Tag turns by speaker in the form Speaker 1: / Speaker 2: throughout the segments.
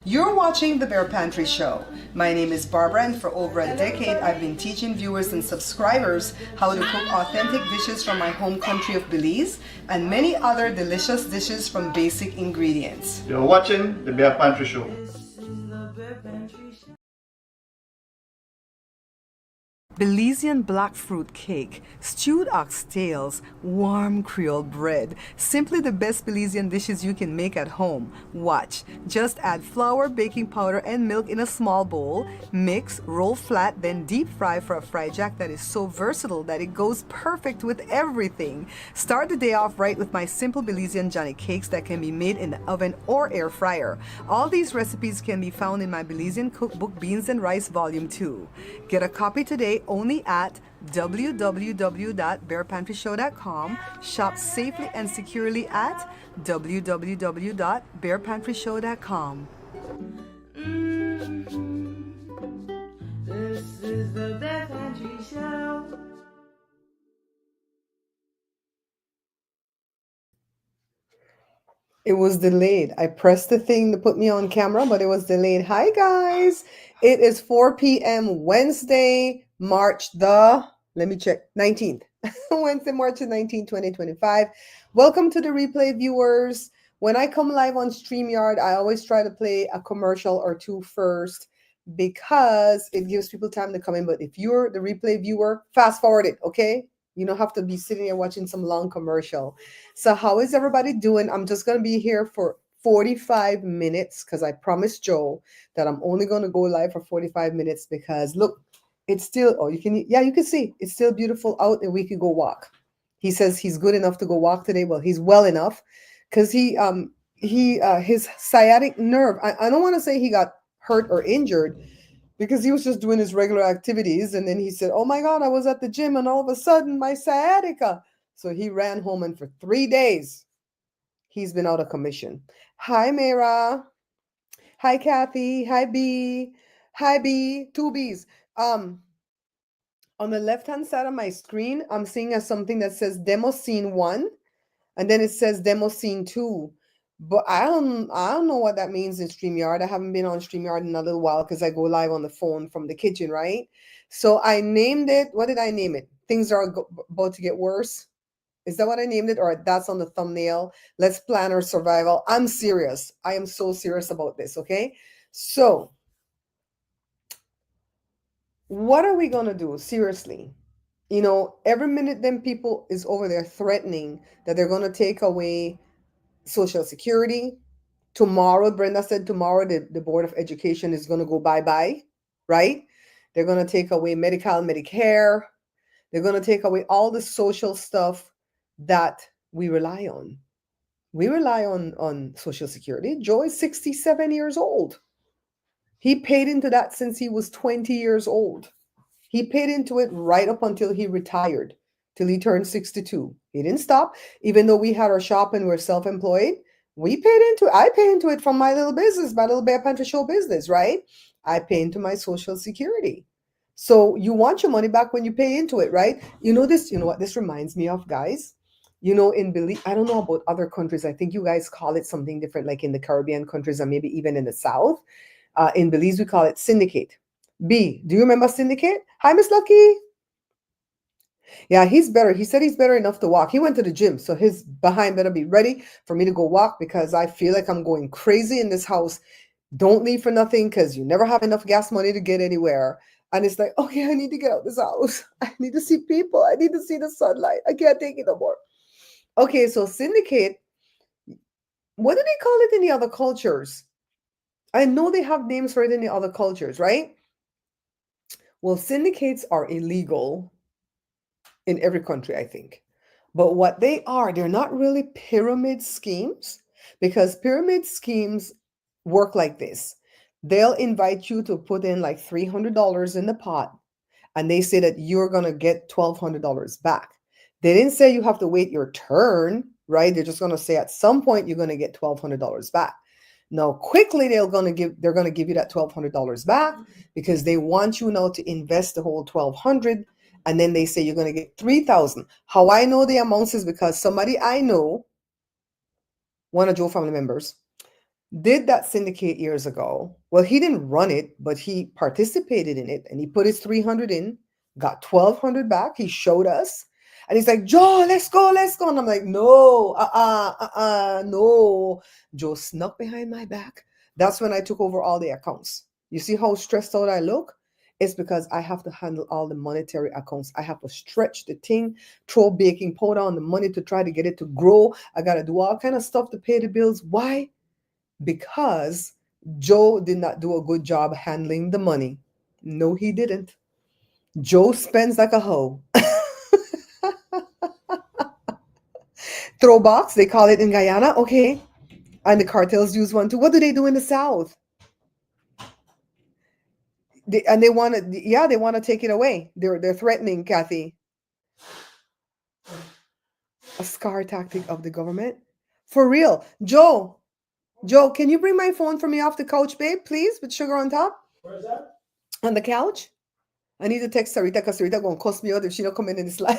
Speaker 1: You're watching The Bear Pantry Show. My name is Barbara, and for over a decade, I've been teaching viewers and subscribers how to cook authentic dishes from my home country of Belize and many other delicious dishes from basic ingredients.
Speaker 2: You're watching The Bear Pantry Show.
Speaker 1: Belizean black fruit cake, stewed oxtails, warm Creole bread. Simply the best Belizean dishes you can make at home. Watch. Just add flour, baking powder, and milk in a small bowl. Mix, roll flat, then deep fry for a fry jack that is so versatile that it goes perfect with everything. Start the day off right with my simple Belizean Johnny cakes that can be made in the oven or air fryer. All these recipes can be found in my Belizean cookbook Beans and Rice Volume 2. Get a copy today only at www.bearpantryshow.com. Shop safely and securely at www.bearpantryshow.com.
Speaker 3: This is the Bear Pantry Show.
Speaker 1: It was delayed. I pressed the thing to put me on camera, but it was delayed. Hi, guys. It is 4 p.m. Wednesday, March the, let me check, 19th. Wednesday, March the 19th, 2025. Welcome to the replay, viewers. When I come live on StreamYard, I always try to play a commercial or two first because it gives people time to come in. But if you're the replay viewer, fast forward it, okay? You don't have to be sitting here watching some long commercial. So how is everybody doing? I'm just going to be here for 45 minutes because I promised Joe that I'm only going to go live for 45 minutes because look, it's still, oh, you can see it's still beautiful out and we could go walk. He says he's good enough to go walk today. Well, he's well enough because his sciatic nerve, I don't want to say he got hurt or injured, because he was just doing his regular activities. And then he said, oh my God, I was at the gym and all of a sudden my sciatica. So he ran home and for 3 days, he's been out of commission. Hi, Mara. Hi, Kathy. Hi, B. Hi, B. Two B's. On the left-hand side of my screen, I'm seeing something that says demo scene 1. And then it says demo scene 2. But I don't know what that means in StreamYard. I haven't been on StreamYard in a little while because I go live on the phone from the kitchen, right? So I named it. What did I name it? Things are about to get worse. Is that what I named it? Or that's on the thumbnail. Let's plan our survival. I'm serious. I am so serious about this, okay? So what are we going to do? Seriously. You know, every minute then people is over there threatening that they're going to take away Social Security. Tomorrow, Brenda said tomorrow the Board of Education is going to go bye-bye, right? They're going to take away Medical, Medicare. They're going to take away all the social stuff that we rely on. We rely on Social Security. Joe is 67 years old. He paid into that since he was 20 years old. He paid into it right up until he retired, till he turned 62. He didn't stop. Even though we had our shop and we're self-employed, I pay into it from my little business, my little Bear Pantry Show business, right? I pay into my Social Security. So you want your money back when you pay into it, right? You know what this reminds me of, guys? You know, in Belize, I don't know about other countries. I think you guys call it something different, like in the Caribbean countries or maybe even in the South. In Belize, we call it syndicate. B, do you remember syndicate? Hi, Miss Lucky. Yeah, he's better. He said he's better enough to walk. He went to the gym, so his behind better be ready for me to go walk because I feel like I'm going crazy in this house. Don't leave for nothing because you never have enough gas money to get anywhere. And it's like, okay, I need to get out this house. I need to see people. I need to see the sunlight. I can't take it no more. Okay, so syndicate, what do they call it in the other cultures? I know they have names for it in the other cultures, right? Well, syndicates are illegal in every country, I think. But what they are, they're not really pyramid schemes, because pyramid schemes work like this. They'll invite you to put in like $300 in the pot, and they say that you're going to get $1,200 back. They didn't say you have to wait your turn, right? They're just going to say at some point you're going to get $1,200 back. Now, quickly they're going to give you that $1,200 back because they want you now to invest the whole $1,200, and then they say you're going to get $3,000. How I know the amounts is because somebody I know, one of Joe family members, did that syndicate years ago. Well, he didn't run it, but he participated in it and he put his 300 in, got 1200 back. He showed us. And he's like, Joe, let's go, let's go. And I'm like, no, no. Joe snuck behind my back. That's when I took over all the accounts. You see how stressed out I look? It's because I have to handle all the monetary accounts. I have to stretch the thing, throw baking powder on the money to try to get it to grow. I got to do all kind of stuff to pay the bills. Why? Because Joe did not do a good job handling the money. No, he didn't. Joe spends like a hoe. Throw box, they call it in Guyana. Okay. And the cartels use one too. What do they do in the South? And they want to, yeah, they want to take it away. They're threatening, Kathy. A scar tactic of the government. For real. Joe, can you bring my phone for me off the couch, babe, please, with sugar on top?
Speaker 4: Where's that?
Speaker 1: On the couch? I need to text Sarita because Sarita gonna cuss me out if she don't come in this live.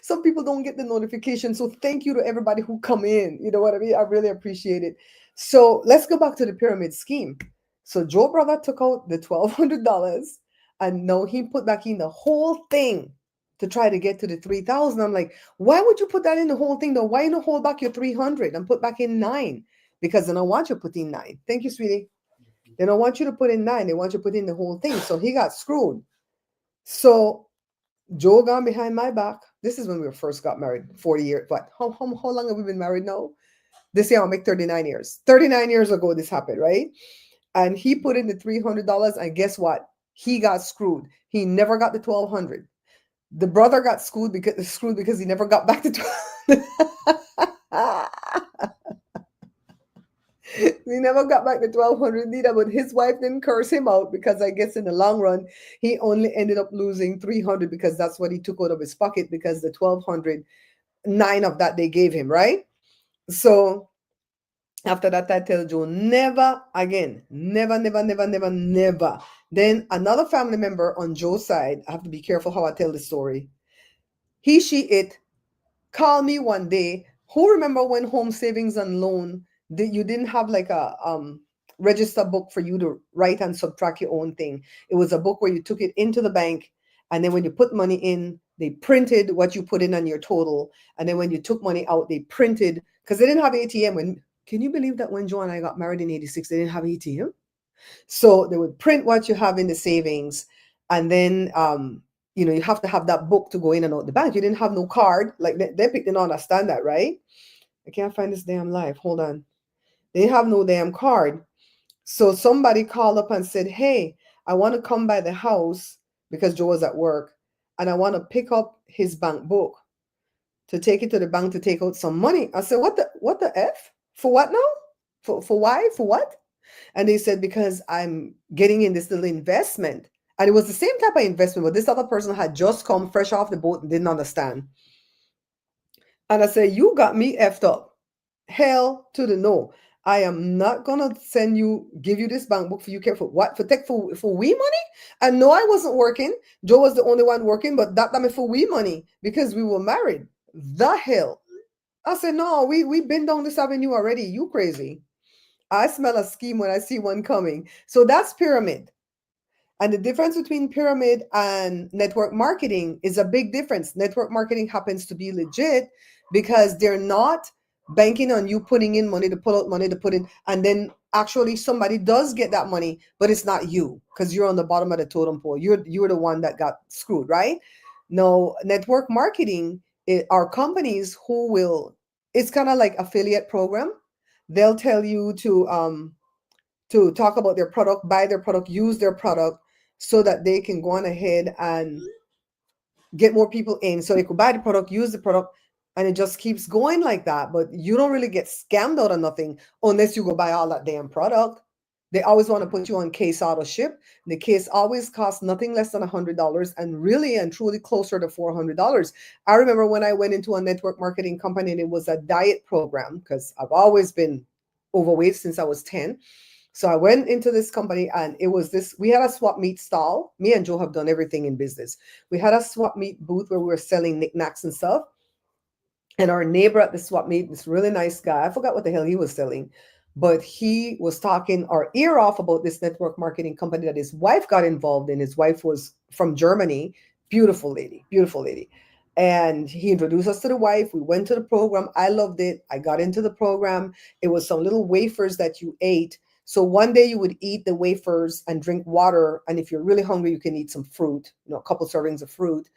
Speaker 1: Some people don't get the notification, so thank you to everybody who come in. You know what I mean? I really appreciate it. So let's go back to the pyramid scheme. So Joe brother took out the $1,200, and now he put back in the whole thing to try to get to the 3,000. I'm like, why would you put that in the whole thing though? Why not hold back your 300 and put back in 9? Because they don't want you to put in 9. Thank you, sweetie. They don't want you to put in 9. They want you to put in the whole thing. So he got screwed. So Joe gone behind my back. This is when we first got married, 40 years. What? How long have we been married now? This year I'll make 39 years. 39 years ago this happened, right? And he put in the $300, and guess what? He got screwed. He never got the 1,200. The brother got screwed because he never got back to 12. He never got back the 1,200 neither, but his wife didn't curse him out because I guess in the long run, he only ended up losing 300 because that's what he took out of his pocket because the 1,200, 9 of that they gave him, right? So after that, I tell Joe, never again, never, never, never, never, never. Then another family member on Joe's side, I have to be careful how I tell the story. He, she, it called me one day. Who remember when home savings and loan you didn't have like a register book for you to write and subtract your own thing? It was a book where you took it into the bank, and then when you put money in, they printed what you put in on your total, and then when you took money out, they printed because they didn't have ATM. Can you believe that when Joe and I got married in '86, they didn't have ATM? So they would print what you have in the savings, and then you have to have that book to go in and out the bank. You didn't have no card. Like they didn't understand that, right? I can't find this damn live. Hold on. They have no damn card. So somebody called up and said, hey, I want to come by the house because Joe was at work, and I want to pick up his bank book to take it to the bank to take out some money. I said, what the F? For what now? For why? For what? And they said, because I'm getting in this little investment. And it was the same type of investment, but this other person had just come fresh off the boat and didn't understand. And I said, you got me effed up. Hell to the no. I am not gonna give you this bank book for you care for what? For we money? And no, I wasn't working. Joe was the only one working, but that time for we money because we were married. The hell. I said, no, we've been down this avenue already. You crazy. I smell a scheme when I see one coming. So that's pyramid. And the difference between pyramid and network marketing is a big difference. Network marketing happens to be legit because they're not banking on you putting in money to pull out money to put in, and then actually somebody does get that money, but it's not you because you're on the bottom of the totem pole. You're the one that got screwed, right? No, network marketing are companies who will. It's kind of like affiliate program. They'll tell you to talk about their product, buy their product, use their product so that they can go on ahead and get more people in. So they could buy the product, use the product, and it just keeps going like that. But you don't really get scammed out of nothing unless you go buy all that damn product. They always want to put you on case auto ship. The case always costs nothing less than $100 and really and truly closer to $400. I remember when I went into a network marketing company and it was a diet program because I've always been overweight since I was 10. So I went into this company and it was we had a swap meet stall. Me and Joe have done everything in business. We had a swap meet booth where we were selling knickknacks and stuff. And our neighbor at the swap meet, this really nice guy, I forgot what the hell he was selling, but he was talking our ear off about this network marketing company that his wife got involved in. His wife was from Germany, beautiful lady, beautiful lady. And he introduced us to the wife. We went to the program. I loved it. I got into the program. It was some little wafers that you ate. So one day you would eat the wafers and drink water. And if you're really hungry, you can eat some fruit, a couple servings of fruit.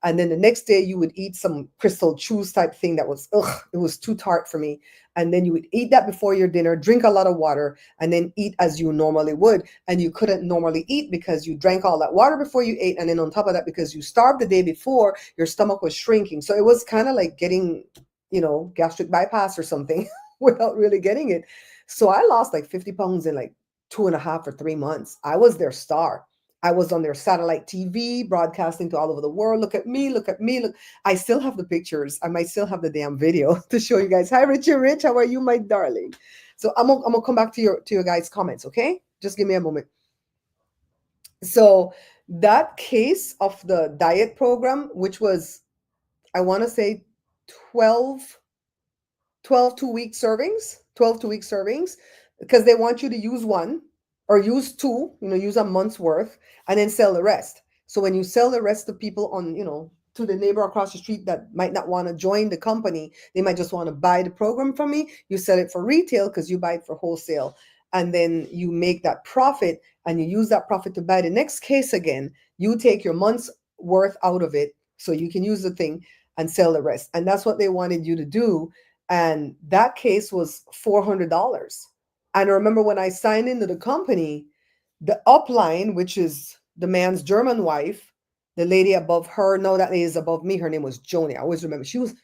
Speaker 1: And then the next day you would eat some crystal chews type thing that was, ugh, it was too tart for me. And then you would eat that before your dinner, drink a lot of water, and then eat as you normally would. And you couldn't normally eat because you drank all that water before you ate. And then on top of that, because you starved the day before, your stomach was shrinking. So it was kind of like getting, gastric bypass or something without really getting it. So I lost like 50 pounds in like 2.5 or 3 months. I was their star. I was on their satellite TV broadcasting to all over the world. Look at me, look at me. Look, I still have the pictures. I might still have the damn video to show you guys. Hi, Richard Rich. How are you, my darling? So I'm gonna come back to your guys' comments, okay? Just give me a moment. So that case of the diet program, which was, I want to say 12 12 2-week servings, 12 2-week servings, because they want you to use one or use two, use a month's worth and then sell the rest. So when you sell the rest to people on, to the neighbor across the street that might not want to join the company, they might just want to buy the program from me. You sell it for retail because you buy it for wholesale. And then you make that profit and you use that profit to buy the next case again. You take your month's worth out of it so you can use the thing and sell the rest. And that's what they wanted you to do. And that case was $400. And I remember when I signed into the company, the upline, which is the man's German wife, the lady above her, no, that lady is above me. Her name was Joni. I always remember she was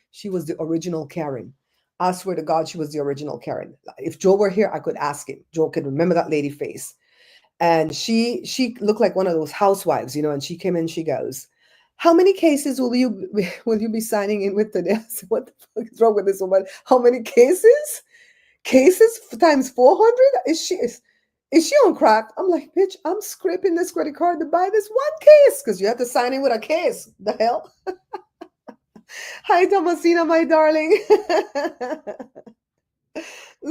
Speaker 1: the original Karen. I swear to God, she was the original Karen. If Joe were here, I could ask him. Joe could remember that lady face. And she looked like one of those housewives, and she came in, she goes, how many cases will you be signing in with today? I said, what the fuck is wrong with this woman? How many cases? Cases times 400? Is she on crack? I'm like, bitch, I'm scraping this credit card to buy this one case because you have to sign in with a case. The hell? Hi, Thomasina, my darling.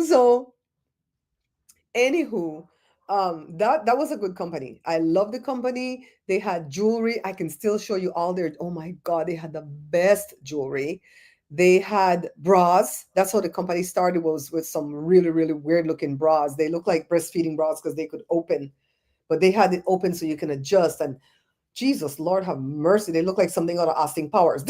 Speaker 1: So anywho, that was a good company. I love the company. They had jewelry. I can still show you all their, oh my God, they had the best jewelry. They had bras. That's how the company started, was with some really, really weird looking bras. They look like breastfeeding bras because they could open, but they had it open so you can adjust. And Jesus, Lord have mercy. They look like something out of Austin Powers.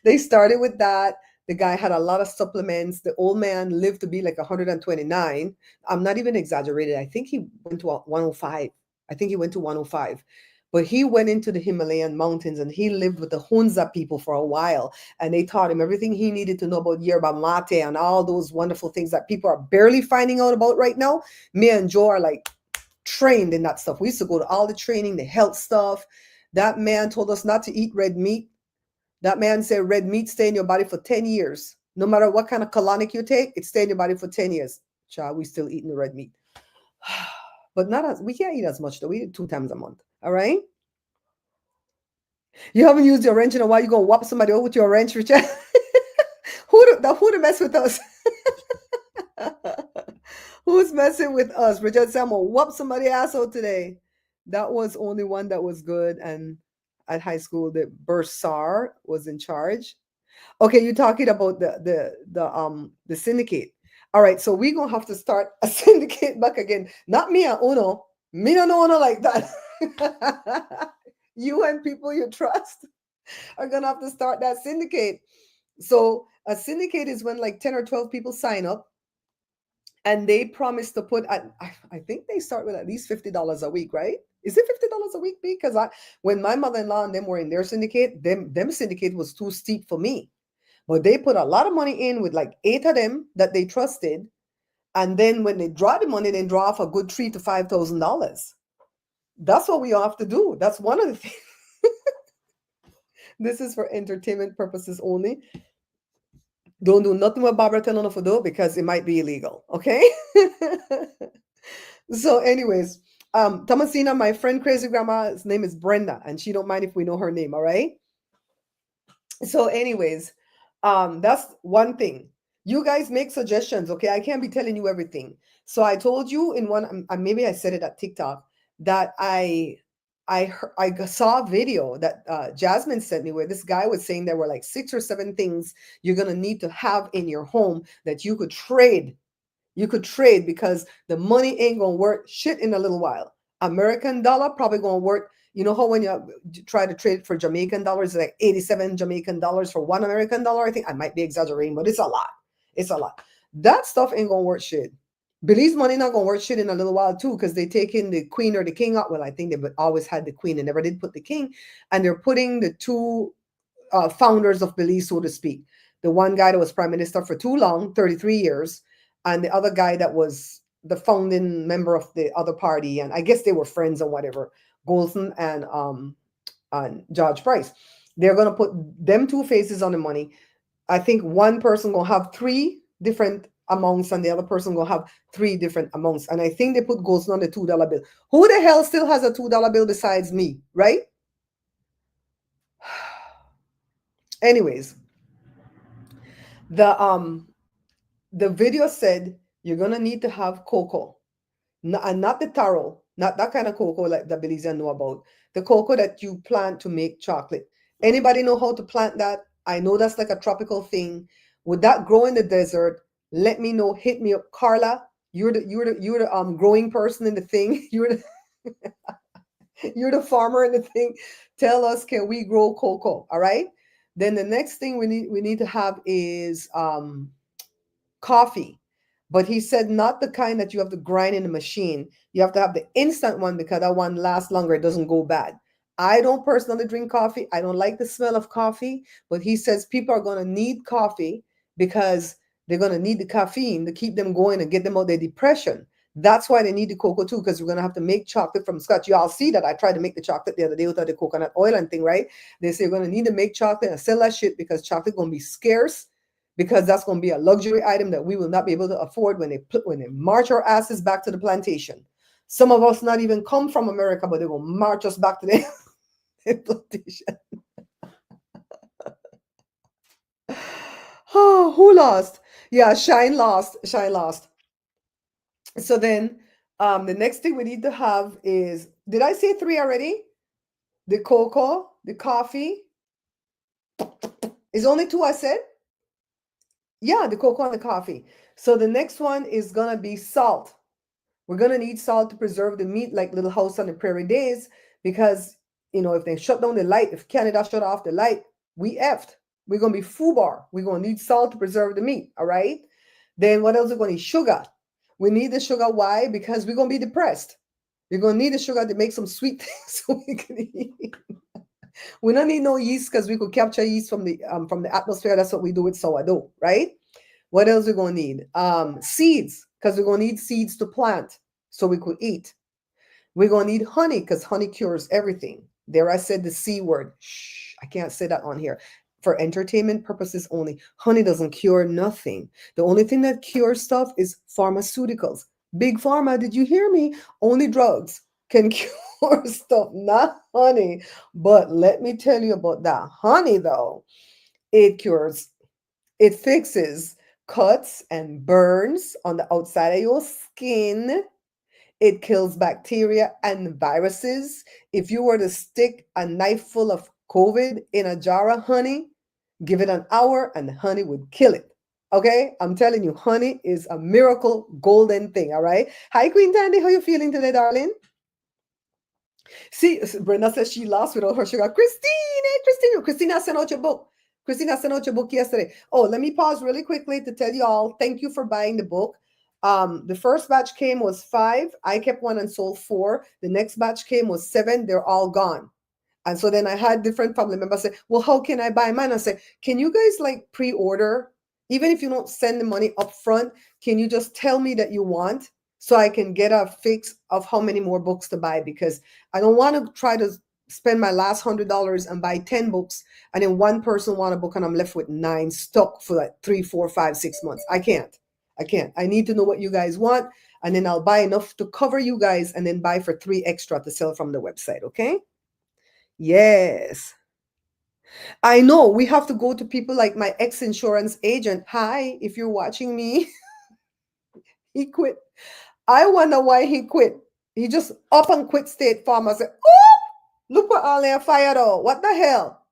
Speaker 1: They started with that. The guy had a lot of supplements. The old man lived to be like 129. I'm not even exaggerated. I think he went to 105. I think he went to 105. But he went into the Himalayan mountains and he lived with the Hunza people for a while. And they taught him everything he needed to know about yerba mate and all those wonderful things that people are barely finding out about right now. Me and Joe are like trained in that stuff. We used to go to all the training, the health stuff. That man told us not to eat red meat. That man said red meat stay in your body for 10 years. No matter what kind of colonic you take, it stay in your body for 10 years. Child, we still eating the red meat. But not as we can't eat as much though. We eat 2 times a month. All right. You haven't used your wrench in a while. You gonna whop somebody over with your wrench, Richard? who to mess with us? Who's messing with us? Richard said, I'm gonna whoop somebody asshole today. That was only one that was good. And at high school, the bursar was in charge. Okay, you're talking about the syndicate. All right, so we're gonna have to start a syndicate back again. Not me and Uno. Me and Uno like that. You and people you trust are gonna have to start that syndicate. So a syndicate is when like 10 or 12 people sign up and they promise to put at, I think they start with at least $50 a week, right? Is it $50 a week? Because when my mother-in-law and them were in their syndicate, them syndicate was too steep for me. But they put a lot of money in with like 8 of them that they trusted. And then when they draw the money, they draw off a good $3,000 to $5,000. That's what we all have to do. That's one of the things. This is for entertainment purposes only. Don't do nothing with Barbara telling us to do because it might be illegal. Okay. So, anyways, Thomasina, my friend Crazy Grandma's name is Brenda, and she don't mind if we know her name. All right. So, anyways, That's one thing. You guys make suggestions, okay? I can't be telling you everything. So I told you in one, maybe I said it at TikTok, that I saw a video that Jasmine sent me where this guy was saying there were like 6 or 7 things you're gonna need to have in your home that you could trade. You could trade because the money ain't gonna work shit in a little while. American dollar probably gonna work. You know how when you try to trade for Jamaican dollars, it's like 87 Jamaican dollars for one American dollar. I think I might be exaggerating, but it's a lot. It's a lot. That stuff ain't gonna work shit. Belize money not gonna work shit in a little while too, because they take in the queen or the king out. Well, I think they've always had the queen and never did put the king, and they're putting the two founders of Belize, so to speak. The one guy that was prime minister for too long, 33 years, and the other guy that was the founding member of the other party, and I guess they were friends or whatever, Golson and George Price. They're gonna put them two faces on the money. I think one person gonna have three different amounts, and the other person gonna have three different amounts. And I think they put Golson on the $2 bill. Who the hell still has a $2 bill besides me, right? Anyways, the um the video said you're gonna need to have cocoa, and not the taro, not that kind of cocoa like the Belizean know about. The cocoa that you plant to make chocolate. Anybody know how to plant that? I know that's like a tropical thing. Would that grow in the desert? Let me know. Hit me up, Carla. You're the growing person in the thing. You're the farmer in the thing. Tell us, can we grow cocoa? All right. Then the next thing we need to have is coffee. But he said not the kind that you have to grind in the machine. You have to have the instant one because that one lasts longer. It doesn't go bad. I don't personally drink coffee. I don't like the smell of coffee. But he says people are going to need coffee because they're going to need the caffeine to keep them going and get them out of their depression. That's why they need the cocoa too, because we're going to have to make chocolate from scratch. You all see that I tried to make the chocolate the other day without the coconut oil and thing, right? They say we're going to need to make chocolate and sell that shit because chocolate going to be scarce, because that's going to be a luxury item that we will not be able to afford when they march our asses back to the plantation. Some of us not even come from America, but they will march us back to the plantation. Oh, who lost? Yeah, Shine lost. Shine lost. So then, the next thing we need to have is, did I say three already? The cocoa, the coffee. Is only two I said? Yeah, the cocoa and the coffee. So the next one is gonna be salt. We're gonna need salt to preserve the meat, like Little House on the Prairie days, because if they shut down the light, if Canada shut off the light, we effed. We're gonna be foobar. We're gonna need salt to preserve the meat. All right. Then what else? We're gonna need sugar. We need the sugar. Why? Because we're gonna be depressed. We're gonna need the sugar to make some sweet things so we can eat. We don't need no yeast because we could capture yeast from the atmosphere. That's what we do with sourdough, right? What else we're gonna need? Seeds, because we're gonna need seeds to plant so we could eat. We're gonna need honey because honey cures everything. There I said the C word. Shh, I can't say that on here. For entertainment purposes only. Honey doesn't cure nothing. The only thing that cures stuff is pharmaceuticals. Big pharma, did you hear me? Only drugs can cure stuff, not honey. But let me tell you about that honey though. It cures, it fixes cuts and burns on the outside of your skin. It kills bacteria and viruses. If you were to stick a knife full of COVID in a jar of honey, give it an hour and the honey would kill it. Okay? I'm telling you, honey is a miracle golden thing. All right. Hi, Queen Tandy. How you feeling today, darling? See, Brenda says she lost without her sugar. Christina sent out your book. Christina sent out your book yesterday. Oh, let me pause really quickly to tell you all, thank you for buying the book. The first batch came was 5. I kept one and sold 4. The next batch came was 7. They're all gone. And so then I had different family members say, well, how can I buy mine? I said, can you guys like pre-order? Even if you don't send the money up front, can you just tell me that you want so I can get a fix of how many more books to buy? Because I don't want to try to spend my last $100 and buy 10 books and then one person want a book and I'm left with 9 stuck for like 3, 4, 5, 6 months. I can't. I need to know what you guys want, and then I'll buy enough to cover you guys and then buy for 3 extra to sell from the website. Okay. Yes. I know we have to go to people like my ex insurance agent. Hi, if you're watching me, he quit. I wonder why he quit. He just up and quit State Farm. I said, oh, look what all they fired out. What the hell?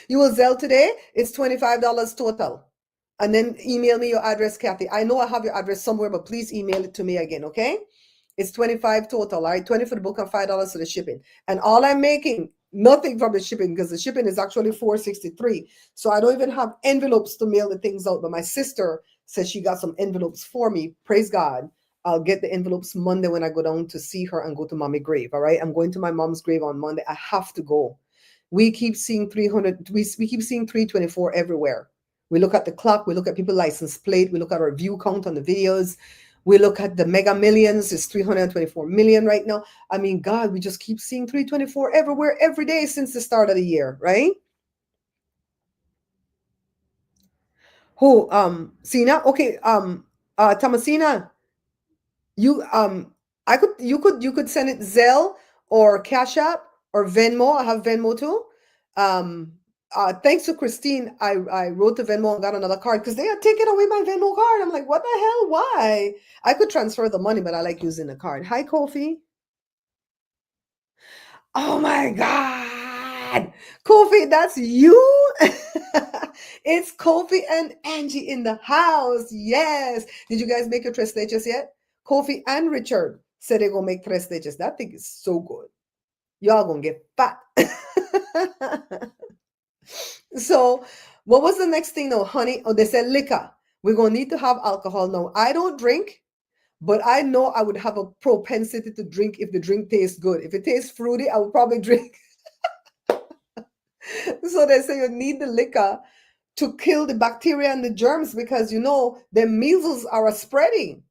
Speaker 1: You will Zelle today? It's $25 total. And then email me your address, Kathy. I know I have your address somewhere, but please email it to me again, okay? It's 25 total, all right? 20 for the book and $5 for the shipping. And all I'm making, nothing from the shipping because the shipping is actually 463. So I don't even have envelopes to mail the things out. But my sister says she got some envelopes for me. Praise God. I'll get the envelopes Monday when I go down to see her and go to mommy grave. All right. I'm going to my mom's grave on Monday. I have to go. We keep seeing 300, we keep seeing 324 everywhere. We look at the clock, we look at people's license plate, we look at our view count on the videos, we look at the mega millions, it's 324 million right now. I mean, God, we just keep seeing 324 everywhere every day since the start of the year, right? Who Sina? Okay, Thomasina, you you could send it Zelle or Cash App or Venmo. I have Venmo too. Um Thanks to Christine, I wrote to Venmo and got another card because they had taken away my Venmo card. I'm like, what the hell? Why? I could transfer the money, but I like using the card. Hi, Kofi. Oh my God. Kofi, that's you? It's Kofi and Angie in the house. Yes. Did you guys make your tres leches yet? Kofi and Richard said they're going to make tres leches. That thing is so good. Y'all going to get fat. So, what was the next thing though, honey? Oh, they said liquor. We're going to need to have alcohol now. I don't drink, but I know I would have a propensity to drink if the drink tastes good. If it tastes fruity, I would probably drink. So they say you need the liquor to kill the bacteria and the germs because you know the measles are spreading.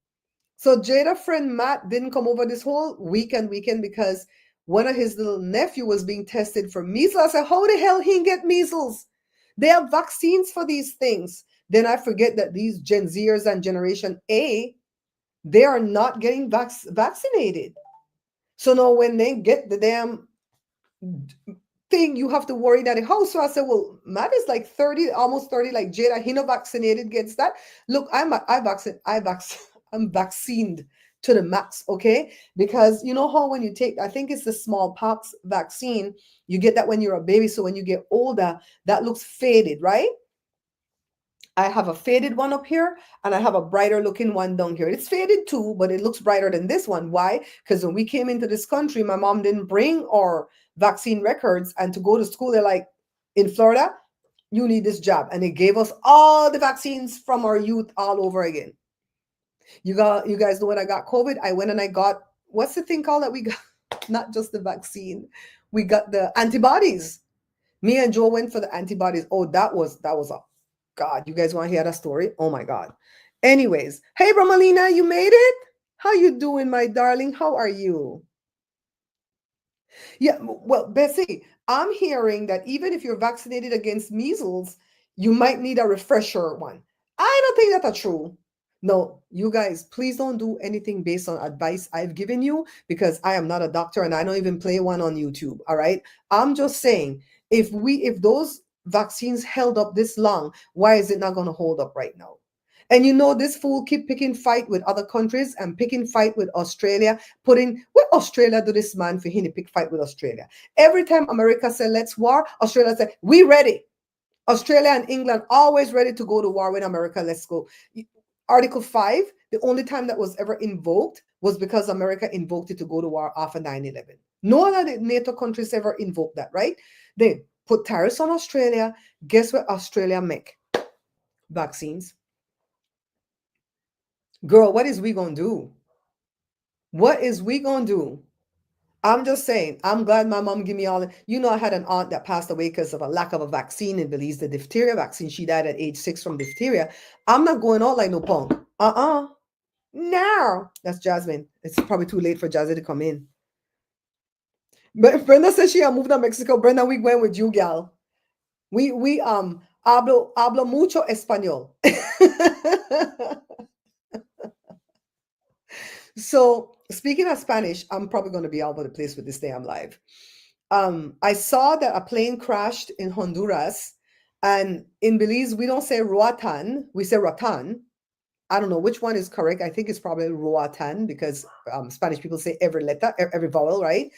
Speaker 1: So Jada friend Matt didn't come over this whole weekend because one of his little nephew was being tested for measles. I said, how the hell he get measles? They have vaccines for these things. Then I forget that these Gen Zers and Generation A, they are not getting vaccinated. So now when they get the damn thing, you have to worry that the house. So I said, well, Matt is like 30, almost 30, like Jada. He not vaccinated against that. Look, I'm vaccinated to the max, okay? Because you know how when you take, I think it's the smallpox vaccine, you get that when you're a baby. So when you get older, that looks faded, right? I have a faded one up here and I have a brighter looking one down here. It's faded too, but it looks brighter than this one. Why? Because when we came into this country, my mom didn't bring our vaccine records. And to go to school, they're like, in Florida, you need this jab. And they gave us all the vaccines from our youth all over again. You guys know when I got COVID, I went and I got, what's the thing called that we got? Not just the vaccine. We got the antibodies. Me and Joe went for the antibodies. Oh, that was a God. You guys want to hear that story? Oh my God. Anyways, hey Bramalina, you made it? How you doing, my darling? How are you? Yeah, well, Bessie, I'm hearing that even if you're vaccinated against measles, you might need a refresher one. I don't think that's true. No, you guys, please don't do anything based on advice I've given you because I am not a doctor and I don't even play one on YouTube. All right. I'm just saying if those vaccines held up this long, why is it not going to hold up right now? And you know, this fool keep picking fight with other countries and picking fight with Australia, putting what Australia do this man for him to pick fight with Australia. Every time America said let's war, Australia said, we ready. Australia and England always ready to go to war with America. Let's go. Article 5, the only time that was ever invoked was because America invoked it to go to war after 9/11. No other NATO countries ever invoked that, right? They put tariffs on Australia. Guess what Australia make? Vaccines. Girl, what is we gonna do? What is we gonna do? I'm just saying, I'm glad my mom gave me all. You know, I had an aunt that passed away because of a lack of a vaccine in Belize, the diphtheria vaccine. She died at age 6 from diphtheria. I'm not going out like no punk. No. That's Jasmine. It's probably too late for Jasmine to come in. But Brenda says she had moved to Mexico. Brenda, we went with you, gal. We hablo mucho español. So speaking of Spanish, I'm probably going to be all over the place with this day I'm live. I saw that a plane crashed in Honduras, and in Belize we don't say Roatan, we say Ratan. I don't know which one is correct. I think it's probably Roatan because Spanish people say every letter, every vowel, right?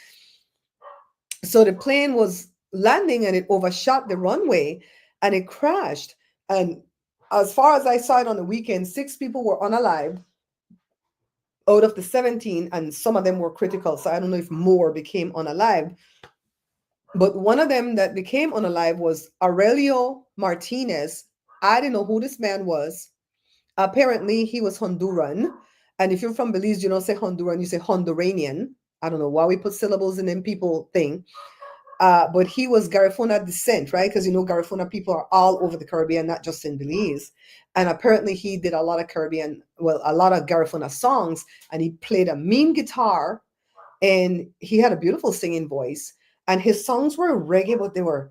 Speaker 1: So the plane was landing and it overshot the runway and it crashed. And as far as I saw it on the weekend, 6 people were unalive out of the 17, and some of them were critical. So I don't know if more became unalive. But one of them that became unalive was Aurelio Martinez. I didn't know who this man was. Apparently, he was Honduran. And if you're from Belize, you don't say Honduran, you say Honduranian. I don't know why we put syllables in them people thing. But he was Garifuna descent, right? Because Garifuna people are all over the Caribbean, not just in Belize. And apparently, he did a lot of Caribbean, well, a lot of Garifuna songs, and he played a mean guitar, and he had a beautiful singing voice. And his songs were reggae, but they were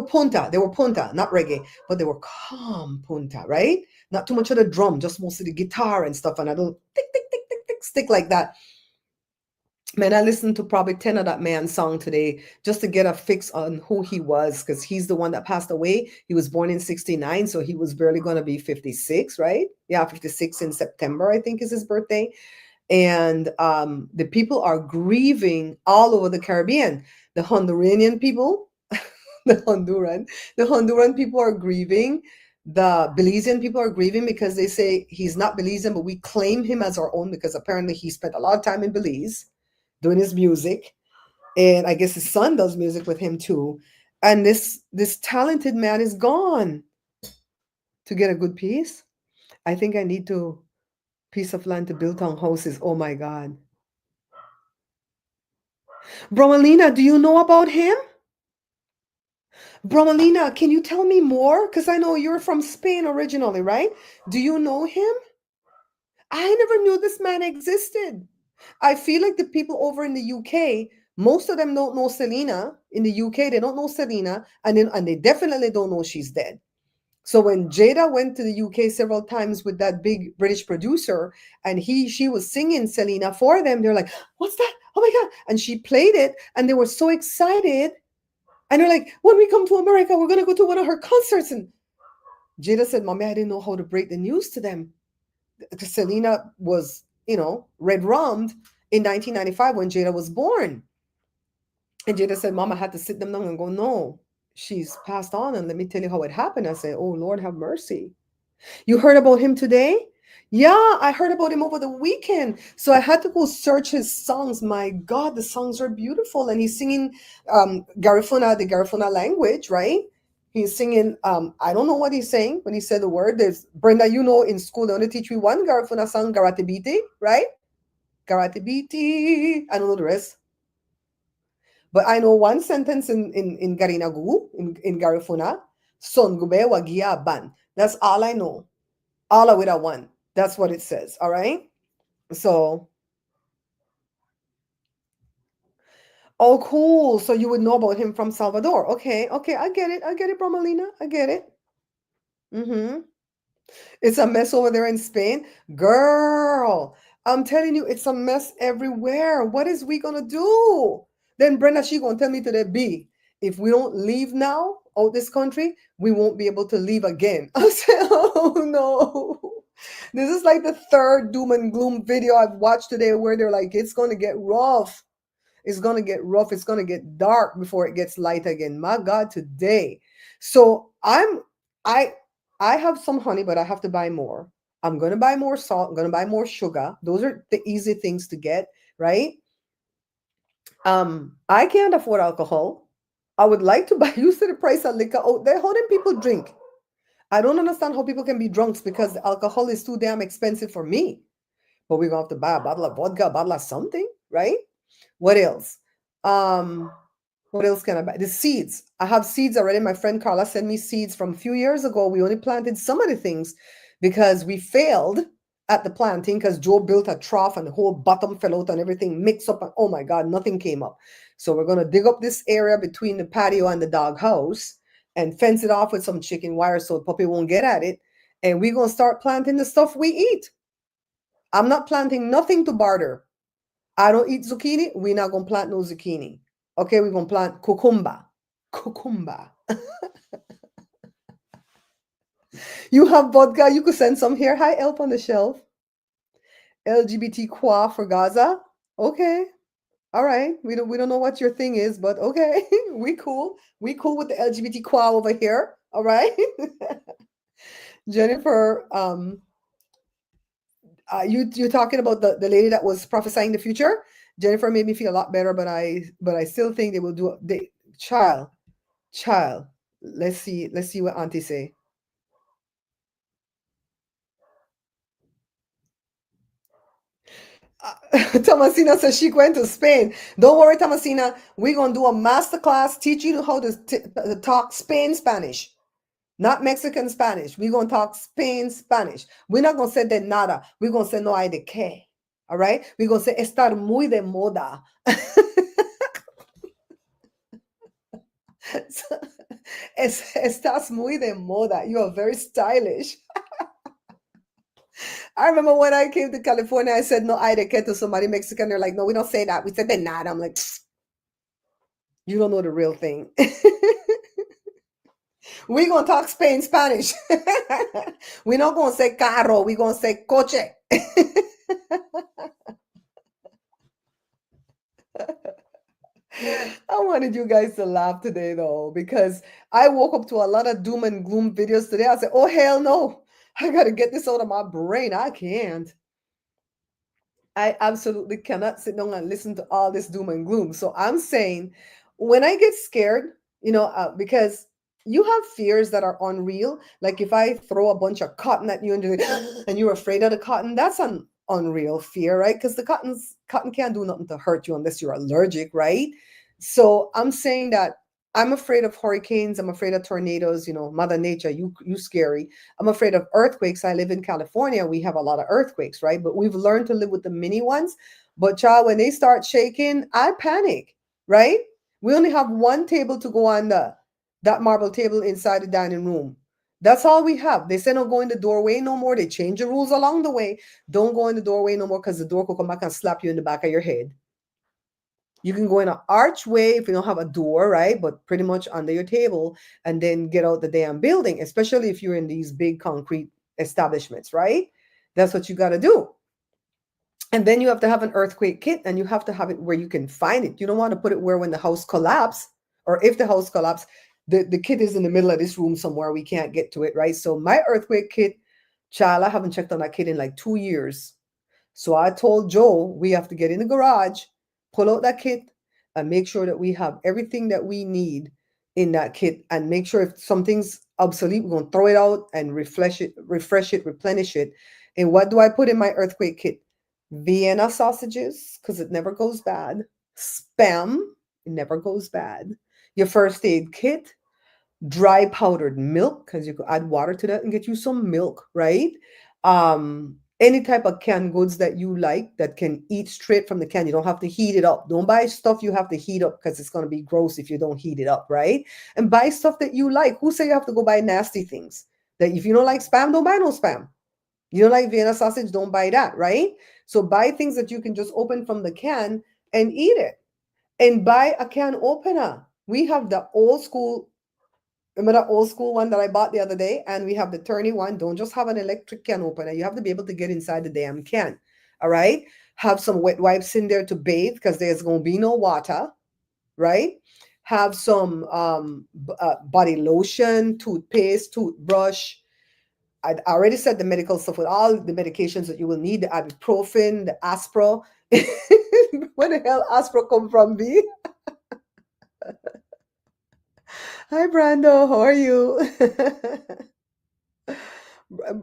Speaker 1: punta, not reggae, but they were calm punta, right? Not too much of the drum, just mostly the guitar and stuff, and I don't tick tick tick tick tick stick like that. Man, I listened to probably 10 of that man's song today just to get a fix on who he was, because he's the one that passed away. He was born in 69, so he was barely going to be 56, right? Yeah, 56 in September, I think is his birthday. And the people are grieving all over the Caribbean. The Honduranian people, the Honduran people are grieving. The Belizean people are grieving because they say he's not Belizean, but we claim him as our own because apparently he spent a lot of time in Belize doing his music, and I guess his son does music with him too. And this talented man is gone. To get a good piece, I think I need to piece of land to build townhouses. Oh my God, Bromelina, do you know about him? Bromelina, can you tell me more? Because I know you're from Spain originally, right? Do you know him? I never knew this man existed. I feel like the people over in the UK, most of them don't know Selena. In the UK, they don't know Selena, and they definitely don't know she's dead. So when Jada went to the UK several times with that big British producer, and she was singing Selena for them, they're like, "What's that? Oh my God!" And she played it, and they were so excited. And they're like, "When we come to America, we're gonna go to one of her concerts." And Jada said, "Mommy, I didn't know how to break the news to them." Because Selena was, red rummed in 1995 when Jada was born. And Jada said, "Mom, I had to sit them down and go, no, she's passed on. And let me tell you how it happened." I said, "Oh, Lord, have mercy. You heard about him today?" "Yeah, I heard about him over the weekend." So I had to go search his songs. My God, the songs are beautiful. And he's singing Garifuna, the Garifuna language, right? He's singing, I don't know what he's saying when he said the word. There's, Brenda, in school, they only teach me one Garifuna song, Garatibiti, right? Garatibiti. I don't know the rest. But I know one sentence in Garinagu, in Garifuna, Son Gube Wagia Ban. That's all I know. All with a one. That's what it says. All right. So, oh, cool. So you would know about him from Salvador. Okay. Okay. I get it. I get it, Bromelina. I get it. Mm-hmm. It's a mess over there in Spain. Girl, I'm telling you, it's a mess everywhere. What is we gonna do? Then Brenda, she gonna tell me today, B, if we don't leave now out this country, we won't be able to leave again. I said, oh no. This is like the third doom and gloom video I've watched today where they're like, it's gonna get rough. It's gonna get rough. It's gonna get dark before it gets light again. My God, today. So I I have some honey, but I have to buy more. I'm gonna buy more salt. I'm gonna buy more sugar. Those are the easy things to get, right? I can't afford alcohol. I would like to buy used to the price of liquor out there. How do people drink? I don't understand how people can be drunks because the alcohol is too damn expensive for me. But we're gonna have to buy a bottle of vodka, a bottle of something, right? What else? Um, what else can I buy? The seeds. I have seeds already. My friend Carla sent me seeds from a few years ago. We only planted some of the things because we failed at the planting because Joe built a trough and the whole bottom fell out and everything mixed up. And oh my God, nothing came up. So we're going to dig up this area between the patio and the dog house and fence it off with some chicken wire so the puppy won't get at it. And we're going to start planting the stuff we eat. I'm not planting nothing to barter. I don't eat zucchini. We're not going to plant no zucchini. Okay, we're gonna plant cucumber. Cucumber. You have vodka, you could send some here. Hi, Elp on the shelf. LGBT qua for Gaza. Okay. All right. We don't know what your thing is, but okay. We cool. We cool with the LGBT qua over here. All right. Jennifer, you talking about the lady that was prophesying the future? Jennifer made me feel a lot better, but I still think they will do they child, child. Let's see what Auntie say. Thomasina says she went to Spain. Don't worry, Thomasina. We're gonna do a master class teaching you how to talk Spain Spanish, not Mexican Spanish. We're gonna talk Spain Spanish. We're not gonna say de nada. We're gonna say no hay de qué. All right. We're gonna say estar muy de moda. Estás muy de moda. You are very stylish. I remember when I came to California, I said no hay de qué to somebody Mexican. They're like, no, we don't say that. We said de nada. I'm like, you don't know the real thing. We're gonna talk Spain Spanish. We're not gonna say carro, we're gonna say coche. I wanted you guys to laugh today though, because I woke up to a lot of doom and gloom videos today. I said, oh hell no, I gotta get this out of my brain. I can't. I absolutely cannot sit down and listen to all this doom and gloom. So I'm saying, when I get scared, because you have fears that are unreal. Like if I throw a bunch of cotton at you and you're afraid of the cotton, that's an unreal fear, right? Because the cotton can't do nothing to hurt you unless you're allergic, right? So I'm saying that I'm afraid of hurricanes. I'm afraid of tornadoes. Mother Nature, you scary. I'm afraid of earthquakes. I live in California. We have a lot of earthquakes, right? But we've learned to live with the mini ones. But child, when they start shaking, I panic, right? We only have one table to go on that marble table inside the dining room. That's all we have. They say don't go in the doorway no more. They change the rules along the way. Don't go in the doorway no more because the door could come back and slap you in the back of your head. You can go in an archway if you don't have a door, right? But pretty much under your table and then get out the damn building, especially if you're in these big concrete establishments, right? That's what you got to do. And then you have to have an earthquake kit and you have to have it where you can find it. You don't want to put it where when the house collapse or if the house collapse, the kit is in the middle of this room somewhere. We can't get to it, right? So my earthquake kit, child, I haven't checked on that kit in like 2 years. So I told Joe we have to get in the garage, pull out that kit, and make sure that we have everything that we need in that kit. And make sure if something's obsolete, we're gonna throw it out and refresh it, replenish it. And what do I put in my earthquake kit? Vienna sausages, because it never goes bad. Spam, it never goes bad. Your first aid kit, dry powdered milk, because you could add water to that and get you some milk, right? Any type of canned goods that you like that can eat straight from the can. You don't have to heat it up. Don't buy stuff you have to heat up because it's going to be gross if you don't heat it up, right? And buy stuff that you like. Who say you have to go buy nasty things? That if you don't like spam, don't buy no spam. You don't like Vienna sausage, don't buy that, right? So buy things that you can just open from the can and eat it. And buy a can opener. We have the old school. Remember that old school one that I bought the other day? And we have the turny one. Don't just have an electric can opener. You have to be able to get inside the damn can. All right. Have some wet wipes in there to bathe because there's going to be no water. Right. Have some body lotion, toothpaste, toothbrush. I already said the medical stuff with all the medications that you will need, the ibuprofen, the aspro. Where the hell aspro come from, B? Hi, Brando. How are you?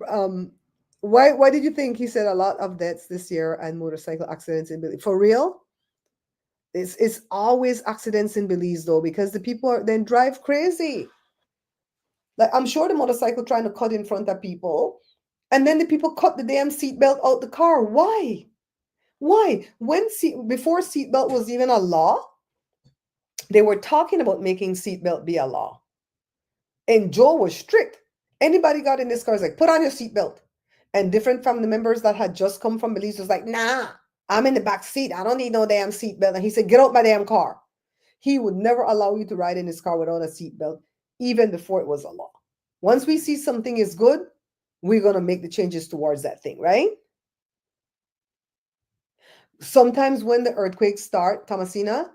Speaker 1: um, why did you think he said a lot of deaths this year and motorcycle accidents in Belize? For real? It's always accidents in Belize though, because the people then drive crazy. Like I'm sure the motorcycle trying to cut in front of people, and then the people cut the damn seatbelt out the car. Why? Why? Before seatbelt was even a law, they were talking about making seatbelt be a law. And Joe was strict. Anybody got in this car is like, put on your seatbelt. And different from the members that had just come from Belize was like, nah, I'm in the back seat. I don't need no damn seatbelt. And he said, get out my damn car. he would never allow you to ride in his car without a seatbelt, even before it was a law. Once we see something is good, we're going to make the changes towards that thing, right? Sometimes when the earthquakes start, Thomasina,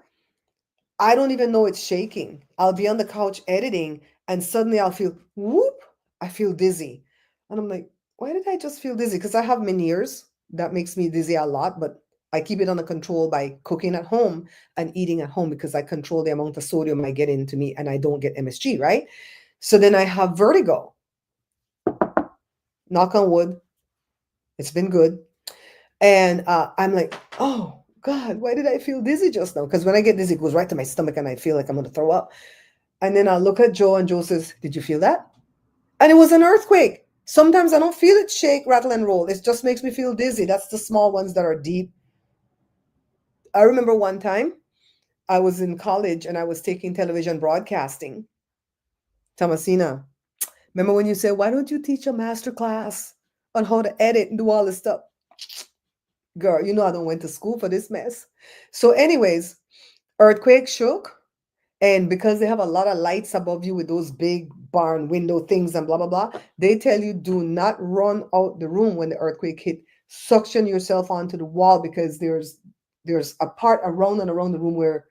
Speaker 1: I don't even know it's shaking. I'll be on the couch editing and suddenly I'll feel whoop, I feel dizzy. And I'm like, why did I just feel dizzy? Because I have Meniere's that makes me dizzy a lot, but I keep it under control by cooking at home and eating at home because I control the amount of sodium I get into me and I don't get MSG, right? So then I have vertigo. Knock on wood, it's been good. And I'm like, oh God, why did I feel dizzy just now? Because when I get dizzy, it goes right to my stomach and I feel like I'm going to throw up. And then I look at Joe and Joe says, did you feel that? And it was an earthquake. Sometimes I don't feel it shake, rattle, and roll. It just makes me feel dizzy. That's the small ones that are deep. I remember one time I was in college and I was taking television broadcasting. Thomasina, remember when you said, why don't you teach a master class on how to edit and do all this stuff? Girl, you know I don't went to school for this mess. So, anyways, earthquake shook. And because they have a lot of lights above you with those big barn window things and blah, blah, blah, they tell you do not run out the room when the earthquake hit. Suction yourself onto the wall because there's a part around and around the room where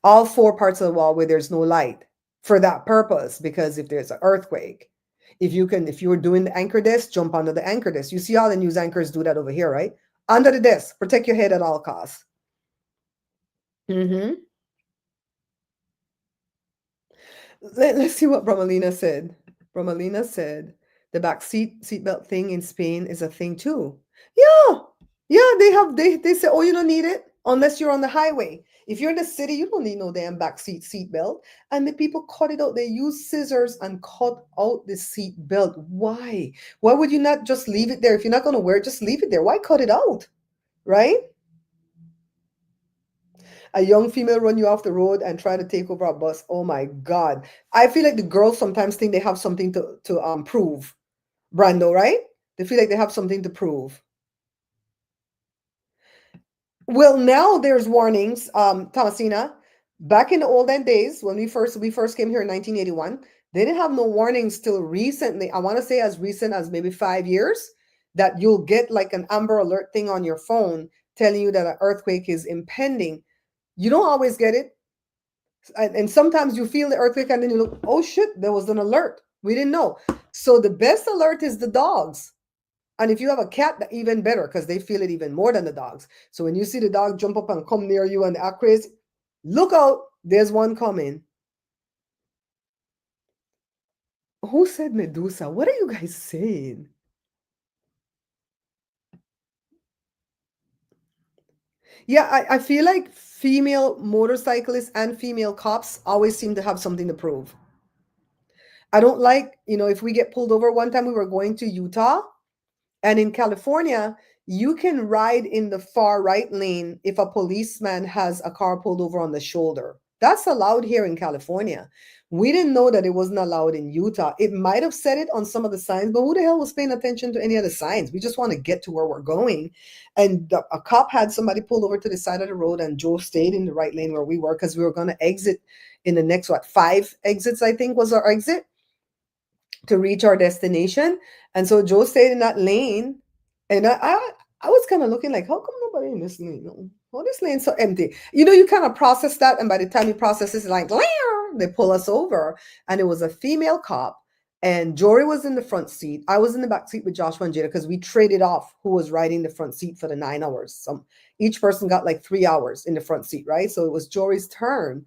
Speaker 1: all four parts of the wall where there's no light for that purpose. Because if there's an earthquake, if you're doing the anchor desk, jump under the anchor desk. You see all the news anchors do that over here, right? Under the desk, protect your head at all costs. Mm-hmm. Let's see what Bromelina said. Bromelina said the back seatbelt thing in Spain is a thing too. Yeah, yeah, they say, oh, you don't need it unless you're on the highway. If you're in the city, you don't need no damn back seatbelt. And the people cut it out. They use scissors and cut out the seatbelt. Why? Why would you not just leave it there? If you're not going to wear it, just leave it there. Why cut it out? Right? A young female run you off the road and try to take over a bus. Oh my God. I feel like the girls sometimes think they have something to prove. Brando, right? They feel like they have something to prove. Well, now there's warnings, Thomasina. Back in the olden days, when we first came here in 1981, they didn't have no warnings till recently. I want to say as recent as maybe 5 years, that you'll get like an Amber Alert thing on your phone telling you that an earthquake is impending. You don't always get it. And sometimes you feel the earthquake and then you look, oh shit, there was an alert. We didn't know. So the best alert is the dogs. And if you have a cat, even better because they feel it even more than the dogs. So when you see the dog jump up and come near you and act crazy, look out, there's one coming. Who said Medusa? What are you guys saying? Yeah, I feel like female motorcyclists and female cops always seem to have something to prove. I don't like, if we get pulled over. One time we were going to Utah. And in California, you can ride in the far right lane if a policeman has a car pulled over on the shoulder. That's allowed here in California. We didn't know that it wasn't allowed in Utah. It might have said it on some of the signs, but who the hell was paying attention to any of the signs? We just want to get to where we're going. And a cop had somebody pulled over to the side of the road, and Joe stayed in the right lane where we were because we were going to exit in the next, 5 exits, I think was our exit to reach our destination. And so Joe stayed in that lane. And I was kind of looking like, how come nobody in this lane? No. Oh, this lane's so empty. You kind of process that. And by the time you process this, it's like, they pull us over. And it was a female cop. And Jory was in the front seat. I was in the back seat with Joshua and Jada because we traded off who was riding the front seat for the 9 hours. Each person got like 3 hours in the front seat, right? So it was Jory's turn.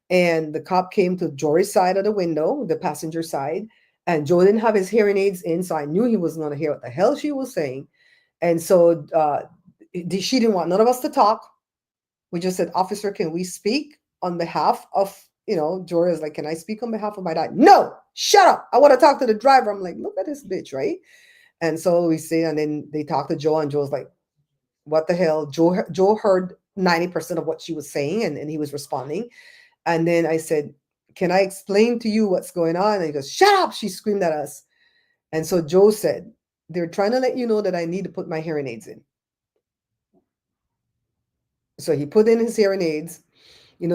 Speaker 1: And the cop came to Jory's side of the window, the passenger side. And Joe didn't have his hearing aids in, so I knew he wasn't going to hear what the hell she was saying. And so she didn't want none of us to talk. We just said, officer, can we speak on behalf of, Jory is like, can I speak on behalf of my dad? No, shut up. I want to talk to the driver. I'm like, look at this bitch, right? And so we say, and then they talked to Joe, and Joe's like, what the hell? Joe heard 90% of what she was saying, and he was responding. And then I said, can I explain to you what's going on? And he goes, shut up. She screamed at us. And so Joe said, they're trying to let you know that I need to put my hearing aids in. So he put in his hearing aids.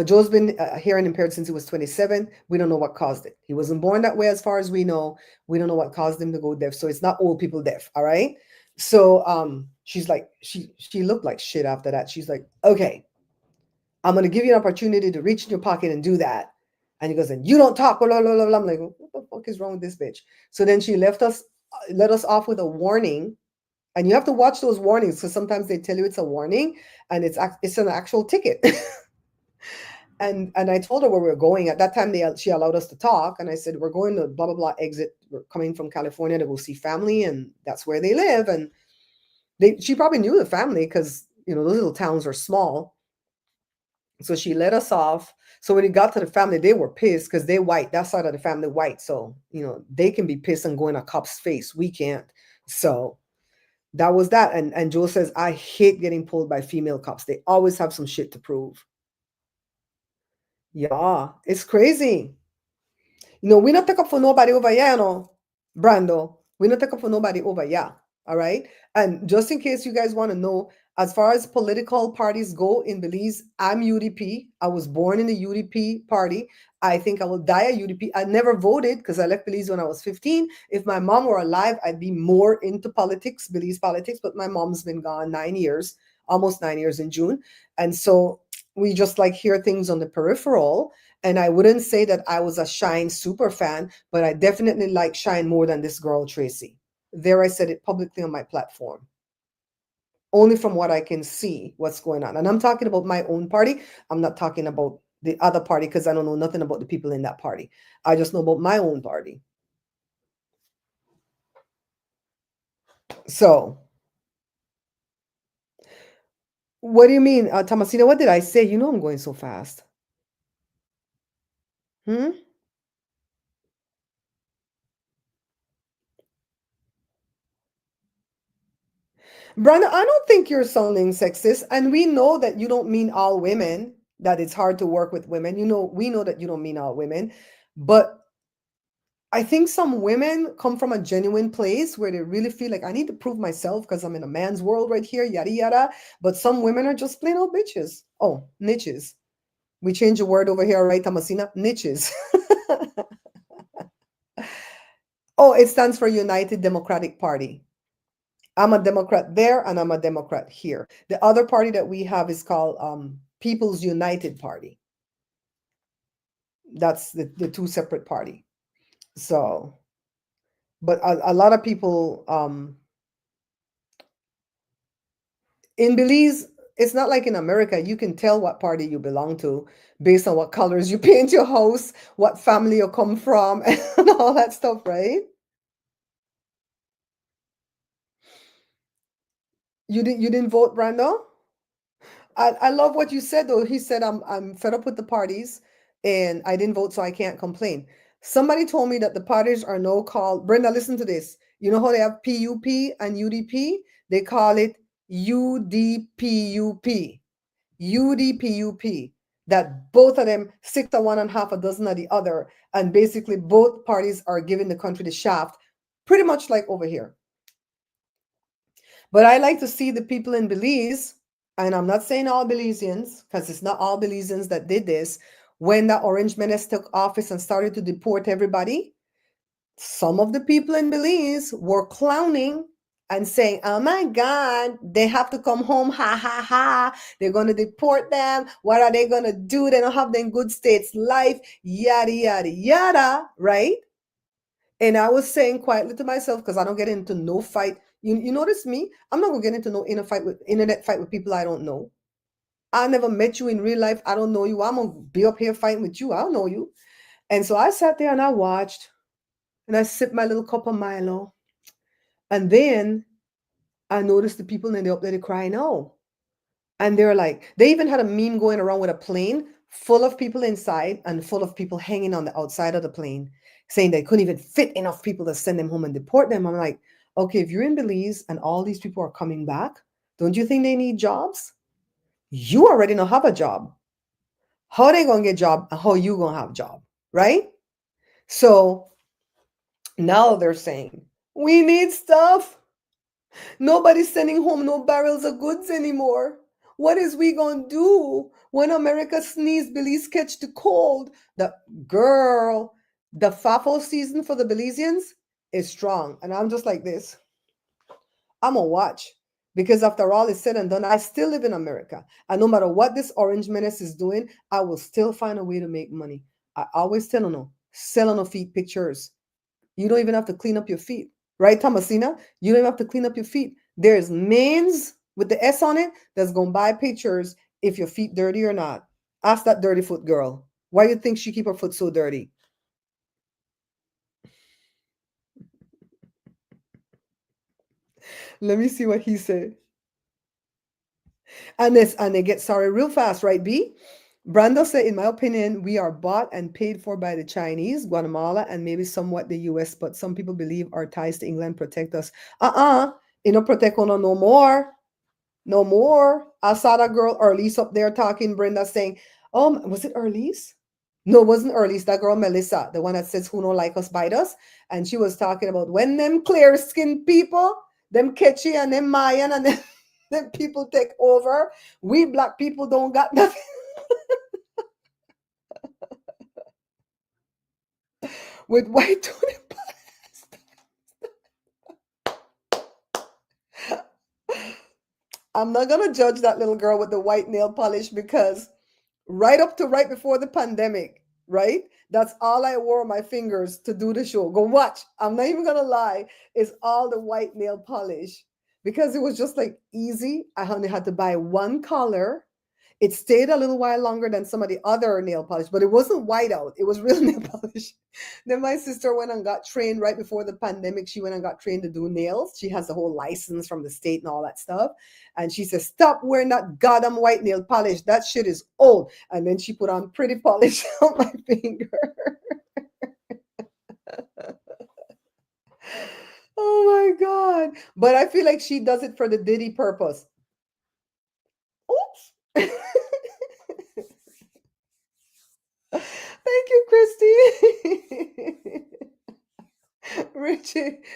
Speaker 1: Joe's been hearing impaired since he was 27. We don't know what caused it. He wasn't born that way, as far as we know. We don't know what caused him to go deaf. So it's not old people deaf. All right. So she's like, she looked like shit after that. She's like, okay, I'm gonna give you an opportunity to reach in your pocket and do that. And he goes, and you don't talk, blah, blah, blah, blah. I'm like, what the fuck is wrong with this bitch? So then she let us off with a warning. And you have to watch those warnings because sometimes they tell you it's a warning and it's an actual ticket. And I told her where we were going. At that time, she allowed us to talk, and I said we're going to blah blah blah exit. We're coming from California to go see family, and that's where they live. And she probably knew the family because those little towns are small. So she let us off. So when we got to the family, they were pissed because they white. That side of the family white. So they can be pissed and go in a cop's face. We can't. So that was that. And Joe says I hate getting pulled by female cops. They always have some shit to prove. Yeah, it's crazy. We not take up for nobody over here, Brando. We not take up for nobody over here. All right. And just in case you guys want to know, as far as political parties go in Belize, I'm UDP. I was born in the UDP party. I think I will die a UDP. I never voted because I left Belize when I was 15. If my mom were alive, I'd be more into politics, Belize politics, but my mom's been gone 9 years, almost 9 years in June. And so we just like hear things on the peripheral. And I wouldn't say that I was a Shine super fan, but I definitely like Shine more than this girl, Tracy. There, I said it publicly on my platform. Only from what I can see, what's going on. And I'm talking about my own party. I'm not talking about the other party because I don't know nothing about the people in that party. I just know about my own party. So, what do you mean, Thomasina? What did I say? I'm going so fast. Hmm? Brandon, I don't think you're sounding sexist, and we know that you don't mean all women, that it's hard to work with women. We know that you don't mean all women, but I think some women come from a genuine place where they really feel like I need to prove myself because I'm in a man's world right here, yada yada. But some women are just plain old bitches. Oh, niches. We change the word over here, right, Thomasina? Niches. Oh, it stands for United Democratic Party. I'm a Democrat there and I'm a Democrat here. The other party that we have is called People's United Party. That's the two separate party. So, but a lot of people in Belize, it's not like in America. You can tell what party you belong to based on what colors you paint your house, what family you come from, and all that stuff, right? You didn't vote, Brando? I love what you said though. He said I'm fed up with the parties and I didn't vote, so I can't complain. Somebody told me that the parties are now called Brenda, listen to this. You know how they have PUP and UDP? They call it UDPUP. UDPUP. That both of them, six of one and half a dozen of the other, and basically both parties are giving the country the shaft, pretty much like over here. But I like to see the people in Belize, and I'm not saying all Belizeans, because it's not all Belizeans that did this. When the Orange Menace took office and started to deport everybody, some of the people in Belize were clowning and saying, oh my God, they have to come home, ha ha ha. They're going to deport them. What are they going to do? They don't have them good states life, yada, yada, yada, right? And I was saying quietly to myself, because I don't get into no fight. You notice me? I'm not gonna get into no internet fight with people I don't know. I never met you in real life. I don't know you. I'm gonna be up here fighting with you. I don't know you. And so I sat there and I watched and I sipped my little cup of Milo. And then I noticed the people and they're up there crying out. And they're like, they even had a meme going around with a plane full of people inside and full of people hanging on the outside of the plane, saying they couldn't even fit enough people to send them home and deport them. I'm like, okay, if you're in Belize and all these people are coming back, don't you think they need jobs? You already don't have a job. How are they gonna get a job and how you gonna have a job, right? So now they're saying, we need stuff. Nobody's sending home no barrels of goods anymore. What is we gonna do when America sneeze, Belize catch the cold? The girl, the FAFO season for the Belizeans is strong. And I'm just like this. I'm gonna watch. Because after all is said and done, I still live in America. And no matter what this orange menace is doing, I will still find a way to make money. I always tell them, sell on the feet pictures. You don't even have to clean up your feet. Right, Thomasina? You don't even have to clean up your feet. There's mains with the S on it that's gonna buy pictures if your feet dirty or not. Ask that dirty foot girl. Why do you think she keep her foot so dirty? Let me see what he said. And they get sorry real fast, right, B? Brando said, in my opinion, we are bought and paid for by the Chinese, Guatemala, and maybe somewhat the US, but some people believe our ties to England protect us. You know, protect on no more. No more. I saw that girl Erlise up there talking, Brenda saying, was it Erlise? No, it wasn't Erlise. That girl Melissa, the one that says who don't like us bite us. And she was talking about when them clear skinned people, them Ketchy and them Mayan and them, them people take over. We black people don't got nothing. With white tooth. I'm not gonna judge that little girl with the white nail polish because right up to right before the pandemic, right? That's all I wore on my fingers to do the show. Go watch. I'm not even gonna lie. It's all the white nail polish because it was just like easy. I only had to buy one color. It stayed a little while longer than some of the other nail polish, but it wasn't white out. It was real nail polish. Then my sister went and got trained right before the pandemic. She went and got trained to do nails. She has the whole license from the state and all that stuff. And she says, "Stop wearing that goddamn white nail polish. That shit is old." And then she put on pretty polish on my finger. Oh my God. But I feel like she does it for the Diddy purpose. Oops. Thank you, Christy.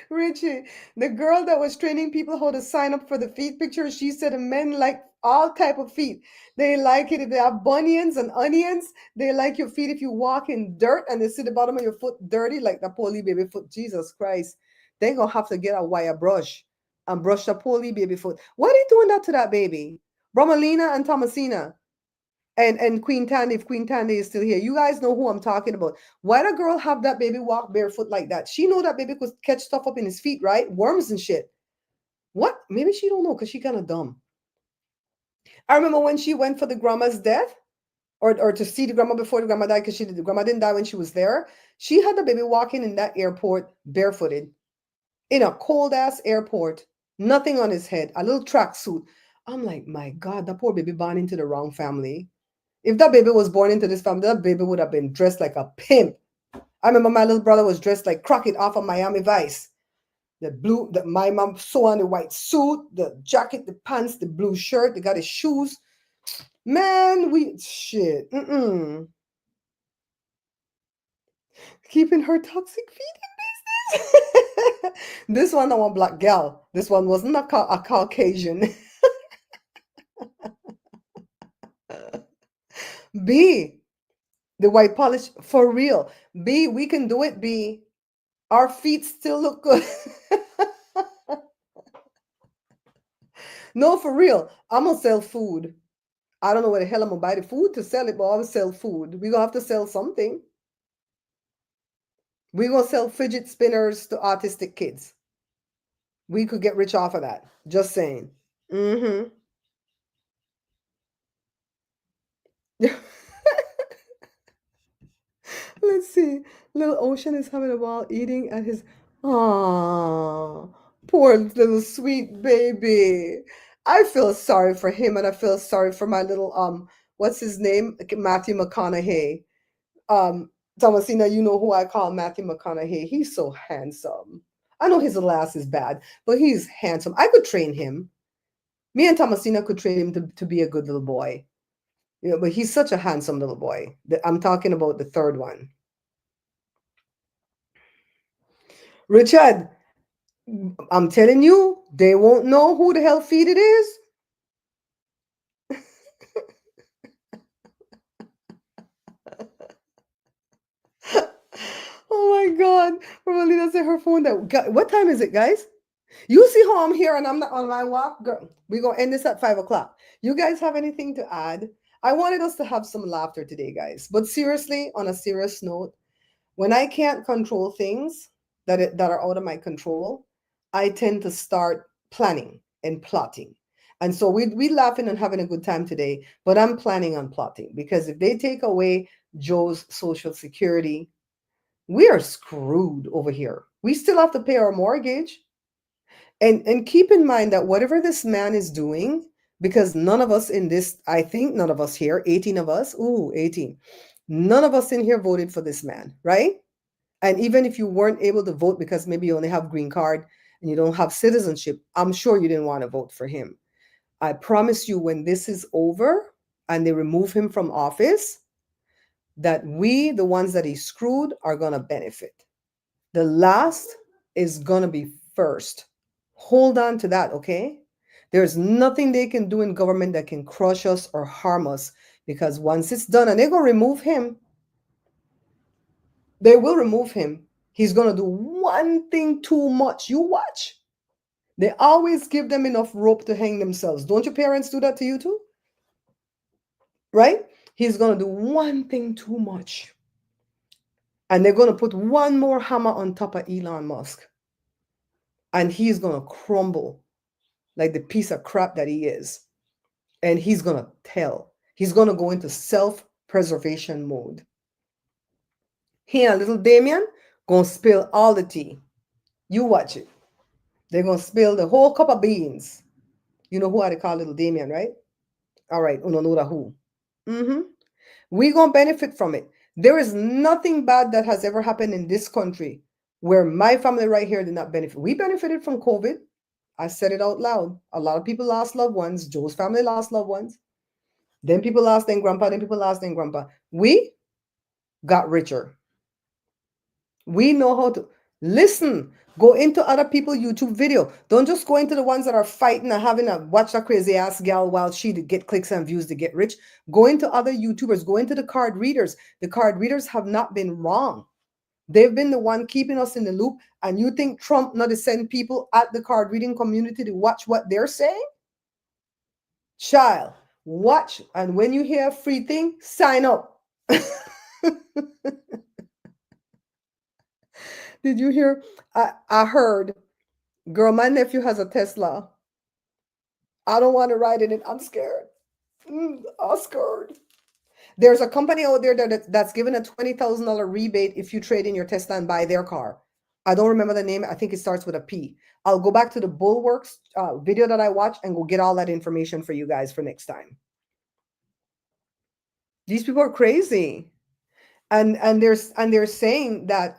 Speaker 1: Richie, the girl that was training people how to sign up for the feet picture, she said men like all type of feet. They like it if they have bunions and onions. They like your feet if you walk in dirt and they see the bottom of your foot dirty, like the poly baby foot. Jesus Christ. They gonna have to get a wire brush and brush the poly baby foot. Why are they doing that to that baby? Bromelina and Thomasina and Queen Tandy, if Queen Tandy is still here, you guys know who I'm talking about. Why the girl have that baby walk barefoot like that? She know that baby could catch stuff up in his feet, right? Worms and shit. What? Maybe she don't know because she kind of dumb. I remember when she went for the grandma's death, or to see the grandma before the grandma died, because the grandma didn't die when she was there. She had the baby walking in that airport barefooted in a cold ass airport, nothing on his head, a little tracksuit. I'm like, my God, that poor baby born into the wrong family. If that baby was born into this family, that baby would have been dressed like a pimp. I remember my little brother was dressed like Crockett off of Miami Vice. The blue, my mom sew on the white suit, the jacket, the pants, the blue shirt. They got his shoes. Man, we shit. Keeping her toxic feet in business. This one, I want black gal. This one wasn't a Caucasian. B, the white polish for real. B, we can do it. B, our feet still look good. No, for real. I'm gonna sell food. I don't know where the hell I'm gonna buy the food to sell it, but I'll sell food. We're gonna have to sell something. We're gonna sell fidget spinners to autistic kids. We could get rich off of that. Just saying. Mm-hmm. Let's see. Little Ocean is having a ball eating at his. Aww, poor little sweet baby. I feel sorry for him, and I feel sorry for my little what's his name? Matthew McConaughey. Um, Thomasina, you know who I call Matthew McConaughey. He's so handsome. I know his little ass is bad, but he's handsome. I could train him. Me and Thomasina could train him to be a good little boy. Yeah, but he's such a handsome little boy. I'm talking about the third one. Richard, I'm telling you, they won't know who the hell feet it is. God. Romalina said her phone that. What time is it, guys? You see how I'm here and I'm not on my walk? Girl, we're going to end this at 5 o'clock. You guys have anything to add? I wanted us to have some laughter today, guys. But seriously, on a serious note, when I can't control things that are out of my control, I tend to start planning and plotting. And so we laughing and having a good time today, but I'm planning on plotting because if they take away Joe's social security, we are screwed over here. We still have to pay our mortgage. And keep in mind that whatever this man is doing, because none of us in this, I think none of us here, 18 of us, ooh, 18, none of us in here voted for this man, right? And even if you weren't able to vote because maybe you only have green card and you don't have citizenship, I'm sure you didn't want to vote for him. I promise you, when this is over and they remove him from office, that we, the ones that he screwed, are going to benefit. The last is going to be first. Hold on to that, okay? There's nothing they can do in government that can crush us or harm us, because once it's done and they're going to remove him, they will remove him. He's going to do one thing too much. You watch. They always give them enough rope to hang themselves. Don't your parents do that to you too? Right? He's going to do one thing too much. And they're going to put one more hammer on top of Elon Musk. And he's going to crumble like the piece of crap that he is. And he's going to tell. He's going to go into self-preservation mode. He and little Damien going to spill all the tea. You watch it. They're going to spill the whole cup of beans. You know who I call little Damien, right? All right. Uno know that who. Mm-hmm. We're going to benefit from it. There is nothing bad that has ever happened in this country where my family right here did not benefit. We benefited from COVID. I said it out loud. A lot of people lost loved ones. Joe's family lost loved ones. Then people lost their grandpa. Then people lost their grandpa. We got richer. We know how to listen. Go into other people's YouTube video. Don't just go into the ones that are fighting and having a watch a crazy ass gal while she to get clicks and views to get rich. Go into other YouTubers. Go into the card readers. The card readers have not been wrong. They've been the one keeping us in the loop. And you think Trump not to send people at the card reading community to watch what they're saying? Child, watch. And when you hear a free thing, sign up. Did you hear? I heard, girl, my nephew has a Tesla. I don't want to ride in it. I'm scared. I'm scared. There's a company out there that's given a $20,000 rebate if you trade in your Tesla and buy their car. I don't remember the name. I think it starts with a P. I'll go back to the Bulwarks video that I watched and go get all that information for you guys for next time. These people are crazy. And they're saying that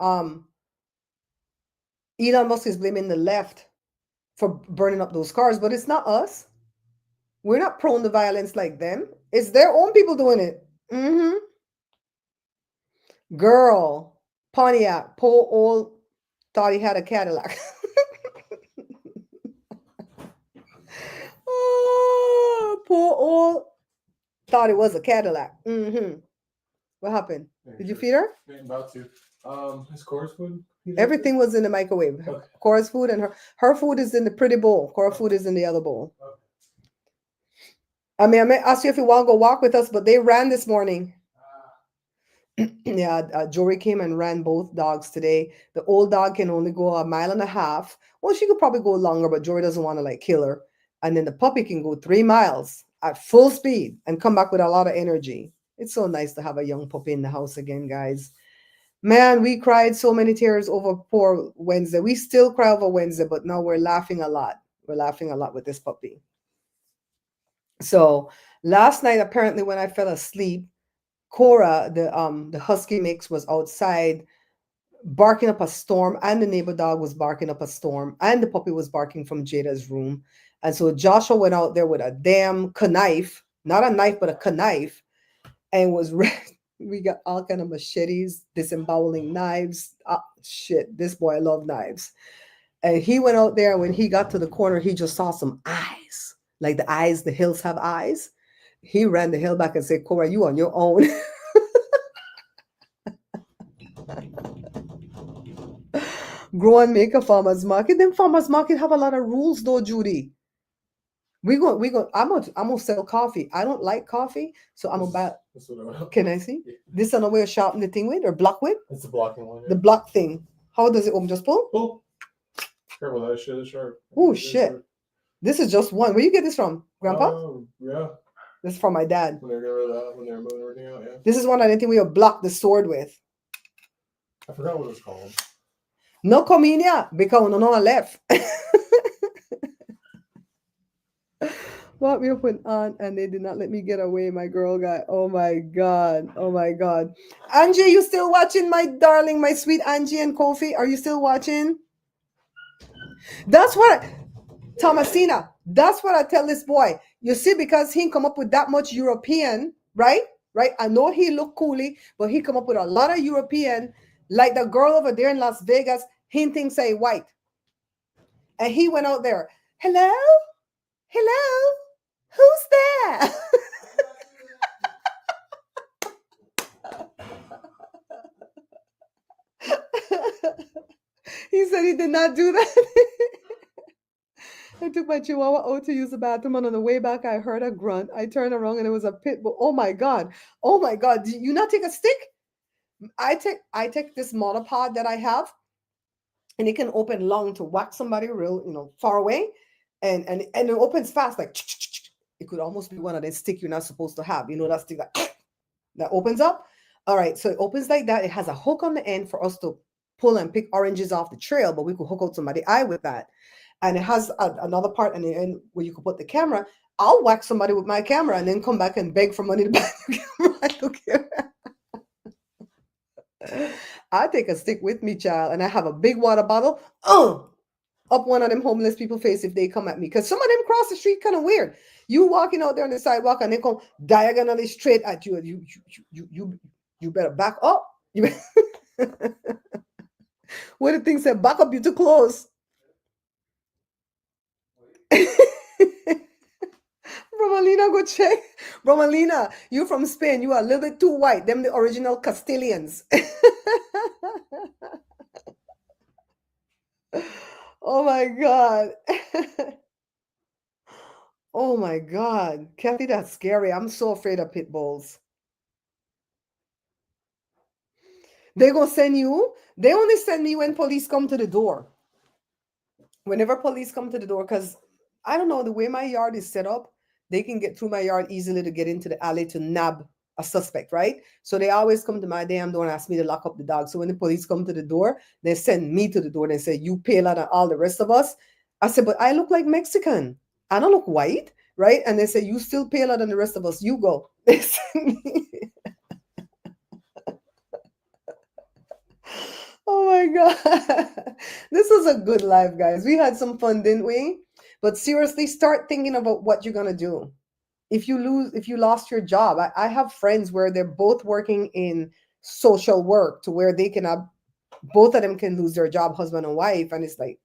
Speaker 1: Elon Musk is blaming the left for burning up those cars, but it's not us. We're not prone to violence like them. It's their own people doing it. Girl, Pontiac, poor old thought he had a Cadillac. Oh, poor old thought it was a Cadillac. What happened? Did you feed her?
Speaker 4: I'm about to. Is Cora's food?
Speaker 1: Everything was in the microwave.
Speaker 4: Okay.
Speaker 1: Cora's food and her food is in the pretty bowl. Cora's food is in the other bowl. I may ask you if you want to go walk with us, but they ran this morning. Yeah, Jory came and ran both dogs today. The old dog can only go 1.5 miles. Well, she could probably go longer, but Jory doesn't want to like kill her. And then the puppy can go 3 miles at full speed and come back with a lot of energy. It's so nice to have a young puppy in the house again, guys. Man, we cried so many tears over poor Wednesday. We still cry over Wednesday, but now we're laughing a lot. We're laughing a lot with this puppy. So last night, apparently, when I fell asleep, Cora, the husky mix, was outside barking up a storm, and the neighbor dog was barking up a storm, and the puppy was barking from Jada's room. And so Joshua went out there with a damn knife, not a knife, but a knife, and was ready. We got all kind of machetes, disemboweling knives. Shit, this boy loved knives. And he went out there. When he got to the corner, he just saw some eyes, like the eyes, the hills have eyes. He ran the hill back and said, Cora, you on your own. Grow and make a farmer's market. Them farmer's market have a lot of rules though, Judy. I'm gonna sell coffee. I don't like coffee, so I'm about.
Speaker 4: That's what I
Speaker 1: Can I see? This is a way of sharpen the thing with or block with?
Speaker 4: It's the blocking one.
Speaker 1: The block thing. How does it open? Just pull?
Speaker 4: Pull. Careful, that shit is sharp.
Speaker 1: Oh shit. This is just one. Where you get this from? Grandpa?
Speaker 4: Yeah.
Speaker 1: This is from my dad.
Speaker 4: When they're moving everything out, yeah.
Speaker 1: This is one I didn't think we would block the sword with.
Speaker 4: I forgot what it's called.
Speaker 1: No comida, because no one left. What we put on and they did not let me get away, my girl guy. Oh my god. Oh my god. Angie, you still watching, my darling, my sweet Angie and Kofi? Are you still watching? That's what Thomasina, that's what I tell this boy. You see, because he come up with that much European, right? Right? I know he look coolie, but he come up with a lot of European, like the girl over there in Las Vegas, he thinks say white. And he went out there, hello? Hello? Who's there? He said he did not do that. I took my chihuahua out to use the bathroom, and on the way back, I heard a grunt. I turned around, and it was a pit bull. Oh my god! Oh my god! Did you not take a stick? I take this monopod that I have, and it can open long to whack somebody real, far away, and it opens fast like. It could almost be one of the stick you're not supposed to have. That stick that opens up. All right, so it opens like that. It has a hook on the end for us to pull and pick oranges off the trail, but we could hook out somebody's eye with that. And it has another part on the end where you could put the camera. I'll whack somebody with my camera and then come back and beg for money to buy the camera. I don't care. I take a stick with me, child, and I have a big water bottle. Up one of them homeless people face if they come at me. Because some of them cross the street kind of weird. You walking out there on the sidewalk and they come diagonally straight at you. You better back up. You better what the thing said, back up, you too close. Romalina, go check. Romalina, you from Spain. You are a little bit too white. Them the original Castilians. Oh my God. Oh my God. Kathy, that's scary. I'm so afraid of pit bulls. They're going to send you. They only send me when police come to the door. Whenever police come to the door, because I don't know, the way my yard is set up, they can get through my yard easily to get into the alley to nab a suspect, right? So they always come to my damn door and ask me to lock up the dog. So when the police come to the door, they send me to the door. They say, you paler than all the rest of us. I said, but I look like Mexican. I don't look white, right? And they say, you still paler than the rest of us. You go. They send me. Oh my God. This was a good life, guys. We had some fun, didn't we? But seriously, start thinking about what you're going to do. If you lost your job, I have friends where they're both working in social work to where they can have, both of them can lose their job, husband and wife. And it's like,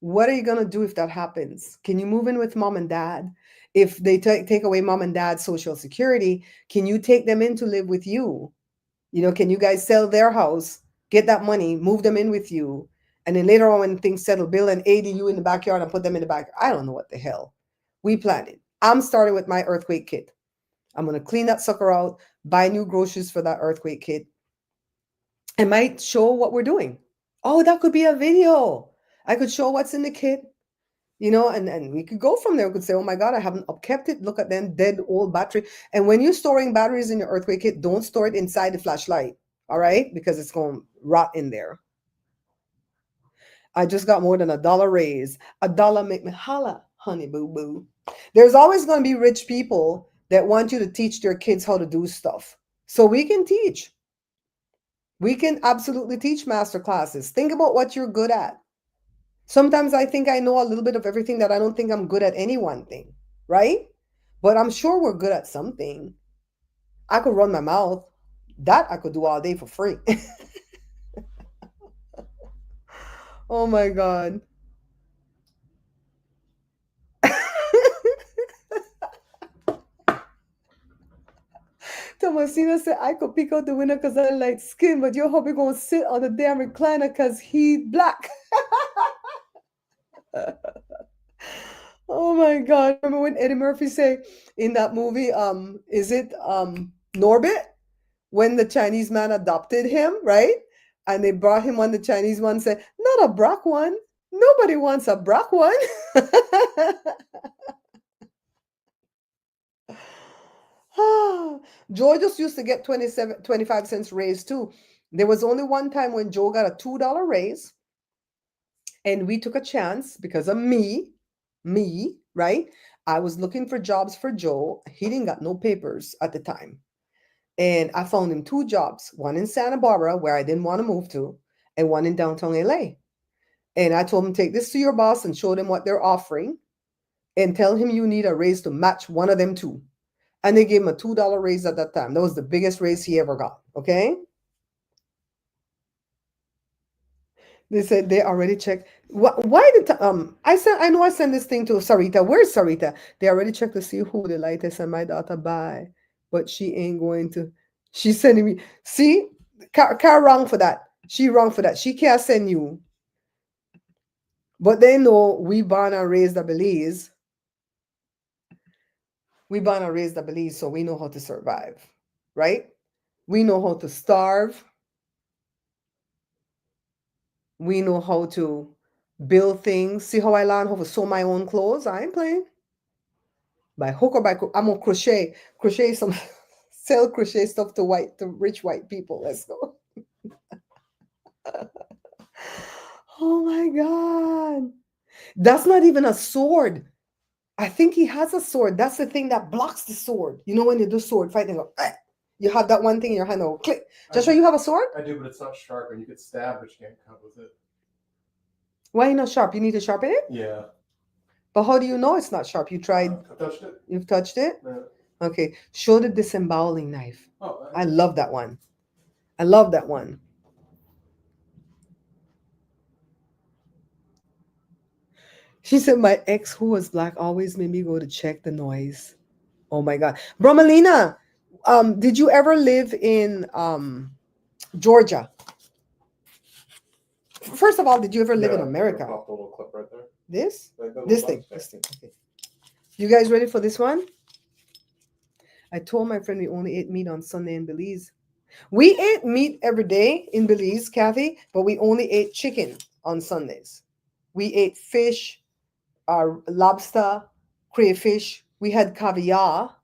Speaker 1: what are you going to do if that happens? Can you move in with mom and dad? If they take away mom and dad's social security, can you take them in to live with you? Can you guys sell their house, get that money, move them in with you? And then later on when things settle, build an ADU in the backyard and put them in the back. I don't know what the hell. We planned it. I'm starting with my earthquake kit. I'm going to clean that sucker out, buy new groceries for that earthquake kit. I might show what we're doing. Oh, that could be a video. I could show what's in the kit, and we could go from there. We could say, oh my God, I haven't upkept it. Look at them dead old battery. And when you're storing batteries in your earthquake kit, don't store it inside the flashlight. All right? Because it's going to rot in there. I just got more than $1 raise. $1 make me holla, honey boo boo. There's always going to be rich people that want you to teach their kids how to do stuff. So we can teach. We can absolutely teach master classes. Think about what you're good at. Sometimes I think I know a little bit of everything that I don't think I'm good at any one thing, right? But I'm sure we're good at something. I could run my mouth. That I could do all day for free. Oh my God. Martina said I could peek out the window because I like skin, but your hubby gonna sit on the damn recliner because he black. Oh my God. Remember when Eddie Murphy say in that movie, is it Norbit? When the Chinese man adopted him, right? And they brought him on, the Chinese one said, not a black one. Nobody wants a black one. Joe just used to get 25 cents raise too. There was only one time when Joe got a $2 raise, and we took a chance because of me, right? I was looking for jobs for Joe. He didn't got no papers at the time. And I found him two jobs, one in Santa Barbara, where I didn't want to move to, and one in downtown LA. And I told him, take this to your boss and show them what they're offering and tell him you need a raise to match one of them two. And they gave him a $2 raise at that time. That was the biggest raise he ever got. Okay. They said they already checked. Why did I said I know I sent this thing to Sarita. Where's Sarita? They already checked to see who the lightest and my daughter buy, but she ain't going to. She's sending me. See, Car wrong for that. She wrong for that. She can't send you. But they know we born and raised a Belize. We born and raised a Belize, so we know how to survive, right? We know how to starve. We know how to build things. See how I learned how to sew my own clothes? I ain't playing. By hook or by crook, I'm gonna crochet some, sell crochet stuff to rich white people. Let's go. Oh my God. That's not even a sword. I think he has a sword. That's the thing that blocks the sword. You know when you do sword fighting, go, you have that one thing in your hand, go click. Joshua, you have a sword?
Speaker 4: I do, but it's not sharp, and you could stab, but you can't cut with it.
Speaker 1: Why not sharp? You need to sharpen it?
Speaker 4: Yeah.
Speaker 1: But how do you know it's not sharp? You tried.
Speaker 4: I've touched it.
Speaker 1: You've touched it?
Speaker 4: Yeah.
Speaker 1: Okay. Show the disemboweling knife.
Speaker 4: Oh,
Speaker 1: I love that one. I love that one. She said, my ex who was black always made me go to check the noise. Oh my God. Bromelina, did you ever live in Georgia? First of all, did you ever live in America?
Speaker 4: Pop the little clip right there.
Speaker 1: This?
Speaker 4: Like the
Speaker 1: This
Speaker 4: little
Speaker 1: thing.
Speaker 4: button.
Speaker 1: This thing. Okay. You guys ready for this one? I told my friend we only ate meat on Sunday in Belize. We ate meat every day in Belize, Kathy, but we only ate chicken on Sundays. We ate fish, lobster, crayfish. We had caviar.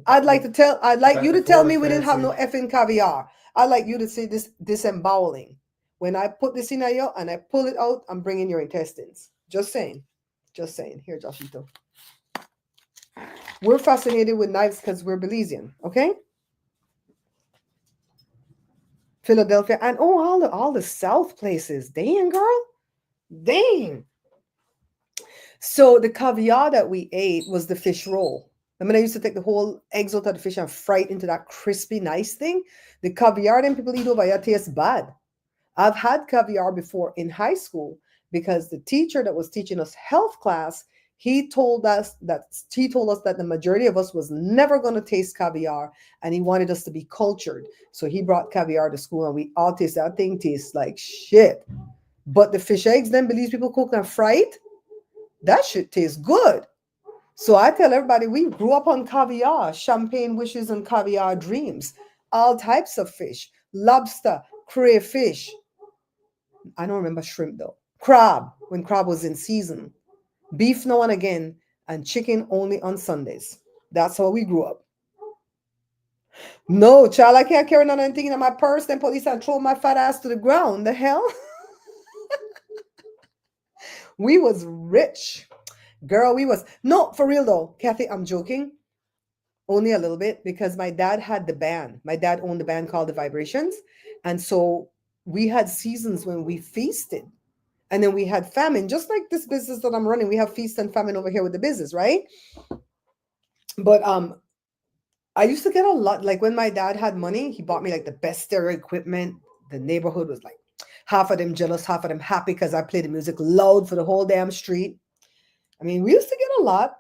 Speaker 1: I'd like you to tell me we didn't have no effing caviar. I'd like you to say this disemboweling. When I put this in you and I pull it out, I'm bringing your intestines. Just saying. Just saying. Here, Joshito. We're fascinated with knives because we're Belizean, okay? Philadelphia and all the South places. Dang, girl. Dang. So the caviar that we ate was the fish roll. I mean, I used to take the whole eggs out of the fish and fry it into that crispy, nice thing. The caviar them people eat over here tastes bad. I've had caviar before in high school because the teacher that was teaching us health class, he told us that the majority of us was never going to taste caviar, and he wanted us to be cultured. So he brought caviar to school, and we all tasted that thing. Tastes like shit. But the fish eggs, then Belize people cook and fry it. That shit tastes good. So I tell everybody we grew up on caviar, champagne wishes and caviar dreams, all types of fish, lobster, crayfish. I don't remember shrimp though. Crab, when crab was in season. Beef now and again, and chicken only on Sundays. That's how we grew up. No, child, I can't carry none anything in my purse, then police and throw my fat ass to the ground. The hell? We was rich. Girl, we was. No, for real though. Kathy, I'm joking. Only a little bit because my dad had the band. My dad owned the band called The Vibrations. And so we had seasons when we feasted. And then we had famine, just like this business that I'm running. We have feast and famine over here with the business, right? But I used to get a lot. Like when my dad had money, he bought me like the best stereo equipment. The neighborhood was like half of them jealous, half of them happy because I played the music loud for the whole damn street. I mean, we used to get a lot,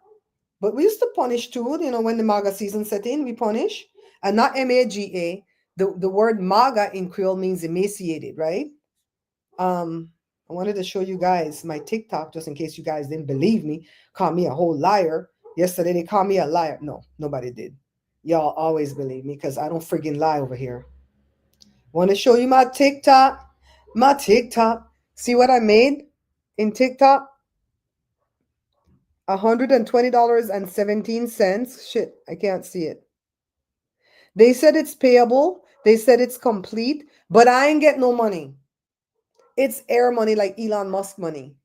Speaker 1: but we used to punish too. You know, when the MAGA season set in, we punish. and not MAGA. The word MAGA in Creole means emaciated, right? I wanted to show you guys my TikTok just in case you guys didn't believe me, call me a whole liar. Yesterday they called me a liar. No, nobody did. Y'all always believe me because I don't friggin' lie over here. Want to show you my TikTok? My TikTok. See what I made in TikTok? $120.17. Shit, I can't see it. They said it's payable. They said it's complete, but I ain't get no money. It's air money like Elon Musk money.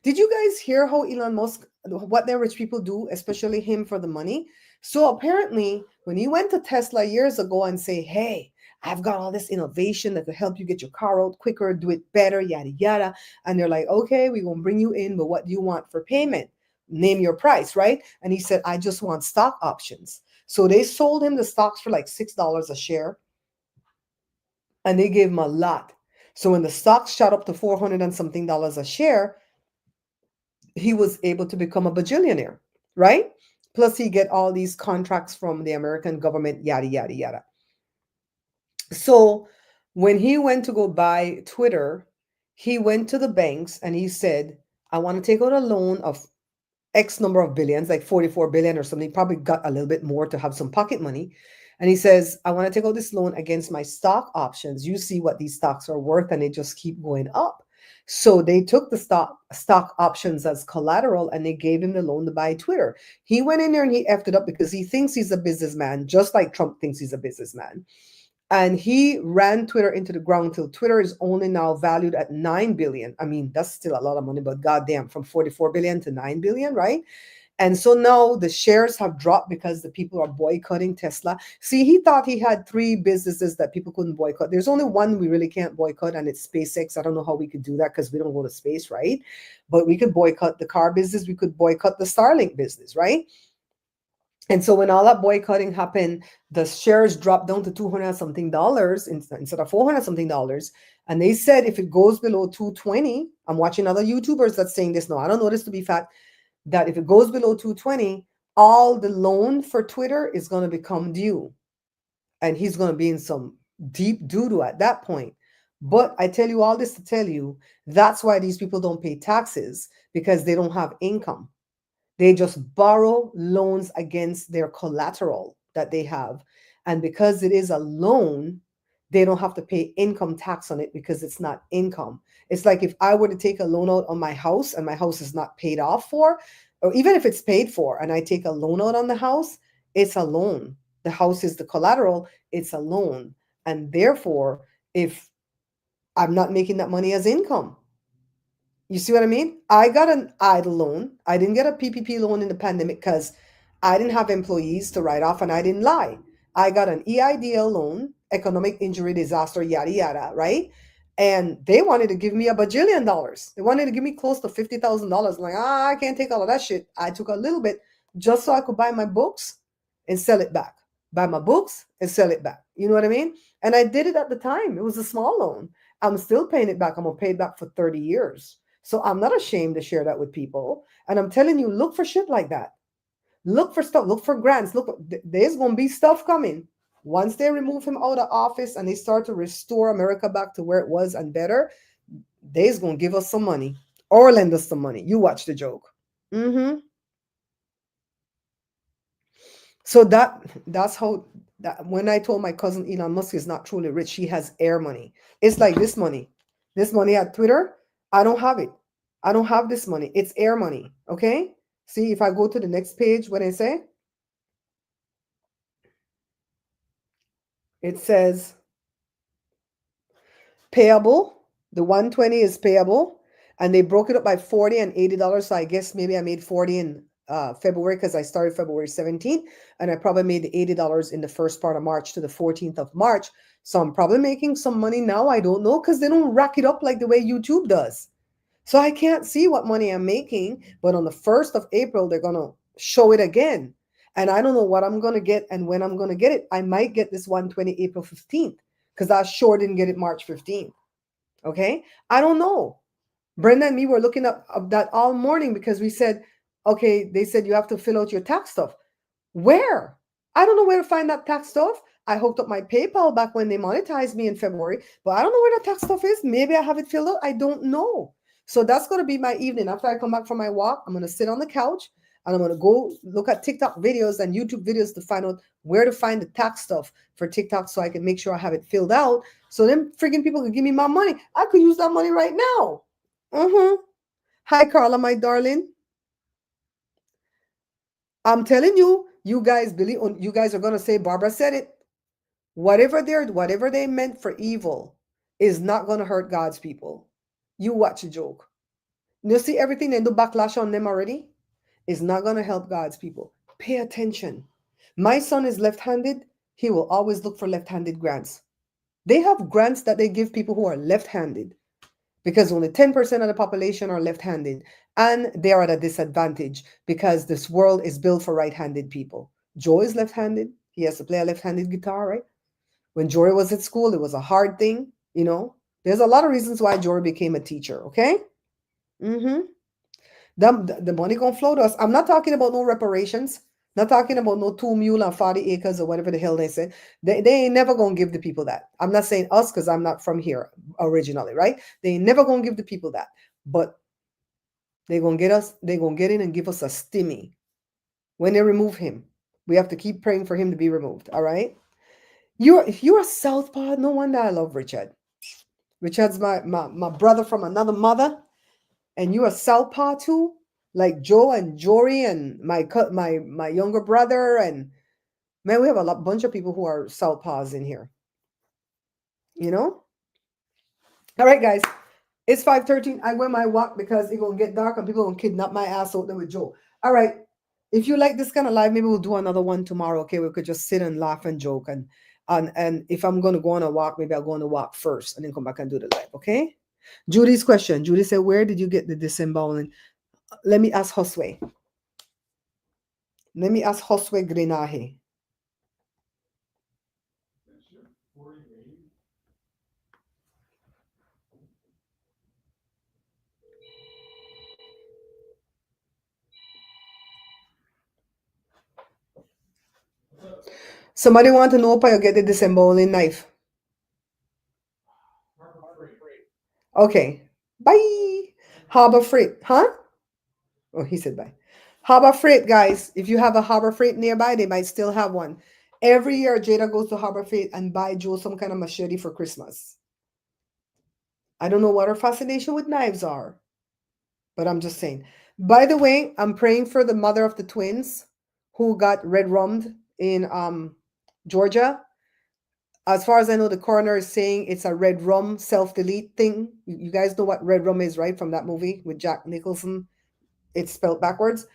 Speaker 1: Did you guys hear how Elon Musk, what their rich people do, especially him for the money? So apparently, when he went to Tesla years ago and say, "Hey, I've got all this innovation that will help you get your car out quicker, do it better, yada yada," and they're like, "Okay, we're gonna bring you in, but what do you want for payment? Name your price, right?" And he said, "I just want stock options." So they sold him the stocks for like $6 a share, and they gave him a lot. So when the stocks shot up to 400 and something dollars a share, he was able to become a bajillionaire, right? Plus, he get all these contracts from the American government, yada yada yada. So when he went to go buy Twitter, he went to the banks and he said, "I want to take out a loan of X number of billions, like 44 billion or something." Probably got a little bit more to have some pocket money. And he says, "I want to take out this loan against my stock options. You see what these stocks are worth, and they just keep going up." So they took the stock options as collateral and they gave him the loan to buy Twitter. He went in there and he effed it up because he thinks he's a businessman, just like Trump thinks he's a businessman. And he ran Twitter into the ground till Twitter is only now valued at 9 billion. I mean, that's still a lot of money, but goddamn, from 44 billion to 9 billion, right? And so now the shares have dropped because the people are boycotting Tesla. See, he thought he had three businesses that people couldn't boycott. There's only one we really can't boycott, and it's SpaceX. I don't know how we could do that because we don't go to space, right? But we could boycott the car business. We could boycott the Starlink business, right? And so when all that boycotting happened, the shares dropped down to 200 something dollars instead of 400 something dollars. And they said if it goes below 220, I'm watching other YouTubers that's saying this now. I don't know this to be fact, that if it goes below 220, all the loan for Twitter is going to become due. And he's going to be in some deep doo-doo at that point. But I tell you all this to tell you, that's why these people don't pay taxes, because they don't have income. They just borrow loans against their collateral that they have. And because it is a loan, they don't have to pay income tax on it because it's not income. It's like if I were to take a loan out on my house and my house is not paid off for, or even if it's paid for and I take a loan out on the house, it's a loan. The house is the collateral, it's a loan. And therefore, if I'm not making that money as income, you see what I mean? I got an idle loan. I didn't get a PPP loan in the pandemic because I didn't have employees to write off and I didn't lie. I got an EIDL loan, economic injury disaster, yada, yada, right? And they wanted to give me a bajillion dollars. They wanted to give me close to $50,000. I'm like, I can't take all of that shit. I took a little bit just so I could buy my books and sell it back. Buy my books and sell it back. You know what I mean? And I did it at the time. It was a small loan. I'm still paying it back. I'm going to pay it back for 30 years. So I'm not ashamed to share that with people. And I'm telling you, look for shit like that. Look for stuff. Look for grants. Look, there's going to be stuff coming. Once they remove him out of office and they start to restore America back to where it was and better, they's going to give us some money or lend us some money. You watch the joke. So that's how that when I told my cousin Elon Musk is not truly rich, he has air money. It's like this money. This money at Twitter, I don't have it. I don't have this money. It's air money. Okay? See, if I go to the next page, what I say, it says payable. The 120 is payable. And they broke it up by 40 and $80. So I guess maybe I made 40 in February because I started February 17th. And I probably made the $80 in the first part of March to the 14th of March. So I'm probably making some money now. I don't know because they don't rack it up like the way YouTube does. So I can't see what money I'm making. But on the 1st of April, they're going to show it again. And I don't know what I'm going to get and when I'm going to get it. I might get this 120 April 15th because I sure didn't get it March 15th. Okay? I don't know. Brenda and me were looking up that all morning because we said, okay, they said you have to fill out your tax stuff. Where? I don't know where to find that tax stuff. I hooked up my PayPal back when they monetized me in February, but I don't know where the tax stuff is. Maybe I have it filled out. I don't know. So that's going to be my evening. After I come back from my walk, I'm going to sit on the couch and I'm going to go look at TikTok videos and YouTube videos to find out where to find the tax stuff for TikTok so I can make sure I have it filled out. So them freaking people can give me my money. I could use that money right now. Hi, Carla, my darling. I'm telling you, you guys believe, you guys are going to say, Barbara said it. Whatever they meant for evil is not going to hurt God's people. You watch a joke. You see everything they do backlash on them already is not going to help God's people. Pay attention. My son is left-handed. He will always look for left-handed grants. They have grants that they give people who are left-handed because only 10% of the population are left-handed and they are at a disadvantage because this world is built for right-handed people. Joe is left-handed. He has to play a left-handed guitar, right? When Jory was at school, it was a hard thing, you know. There's a lot of reasons why Jory became a teacher, okay? The money gonna flow to us. I'm not talking about no reparations. Not talking about no 2 mule and 40 acres or whatever the hell they say. They ain't never gonna give the people that. I'm not saying us because I'm not from here originally, right? They ain't never gonna give the people that. But they gonna get us, they gonna get in and give us a stimmy. When they remove him, we have to keep praying for him to be removed, all right? If you're a southpaw, no wonder I love Richard. Richard's my brother from another mother, and you're a southpaw too, like Joe and Jory and my younger brother, and man, we have a bunch of people who are southpaws in here. You know. All right, guys, it's 5:13. I went my walk because it's gonna get dark and people gonna kidnap my ass out there with Joe. All right. If you like this kind of live, maybe we'll do another one tomorrow. Okay, we could just sit and laugh and joke and if I'm gonna go on a walk, maybe I'll go on a walk first and then come back and do the live. Okay. Judy's question. Judy said, "Where did you get the disemboweling?" Let me ask Josue. Let me ask Josue Grinaje. Somebody want to know if I get the disemboweling knife. Okay. Bye. Harbor Freight. Huh? Oh, he said bye. Harbor Freight, guys. If you have a Harbor Freight nearby, they might still have one. Every year, Jada goes to Harbor Freight and buy Joe some kind of machete for Christmas. I don't know what her fascination with knives are, but I'm just saying. By the way, I'm praying for the mother of the twins who got red rummed in Georgia. As far as I know, the coroner is saying it's a red rum self-delete thing. You guys know what red rum is, right? From that movie with Jack Nicholson. It's spelled backwards.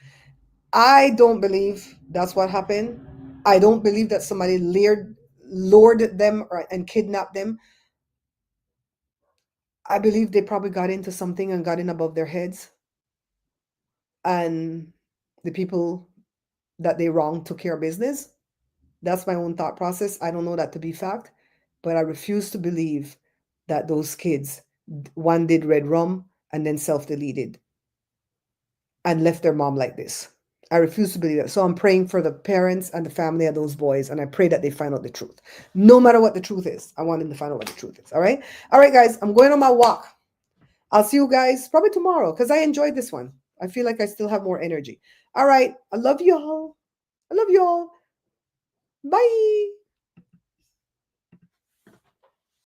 Speaker 1: I don't believe that's what happened. I don't believe that somebody lured them and kidnapped them. I believe they probably got into something and got in above their heads. And the people that they wronged took care of business. That's my own thought process. I don't know that to be fact, but I refuse to believe that those kids, one did red rum and then self-deleted and left their mom like this. I refuse to believe that. So I'm praying for the parents and the family of those boys, and I pray that they find out the truth. No matter what the truth is, I want them to find out what the truth is. All right? All right, guys, I'm going on my walk. I'll see you guys probably tomorrow because I enjoyed this one. I feel like I still have more energy. All right. I love you all. I love you all. Bye.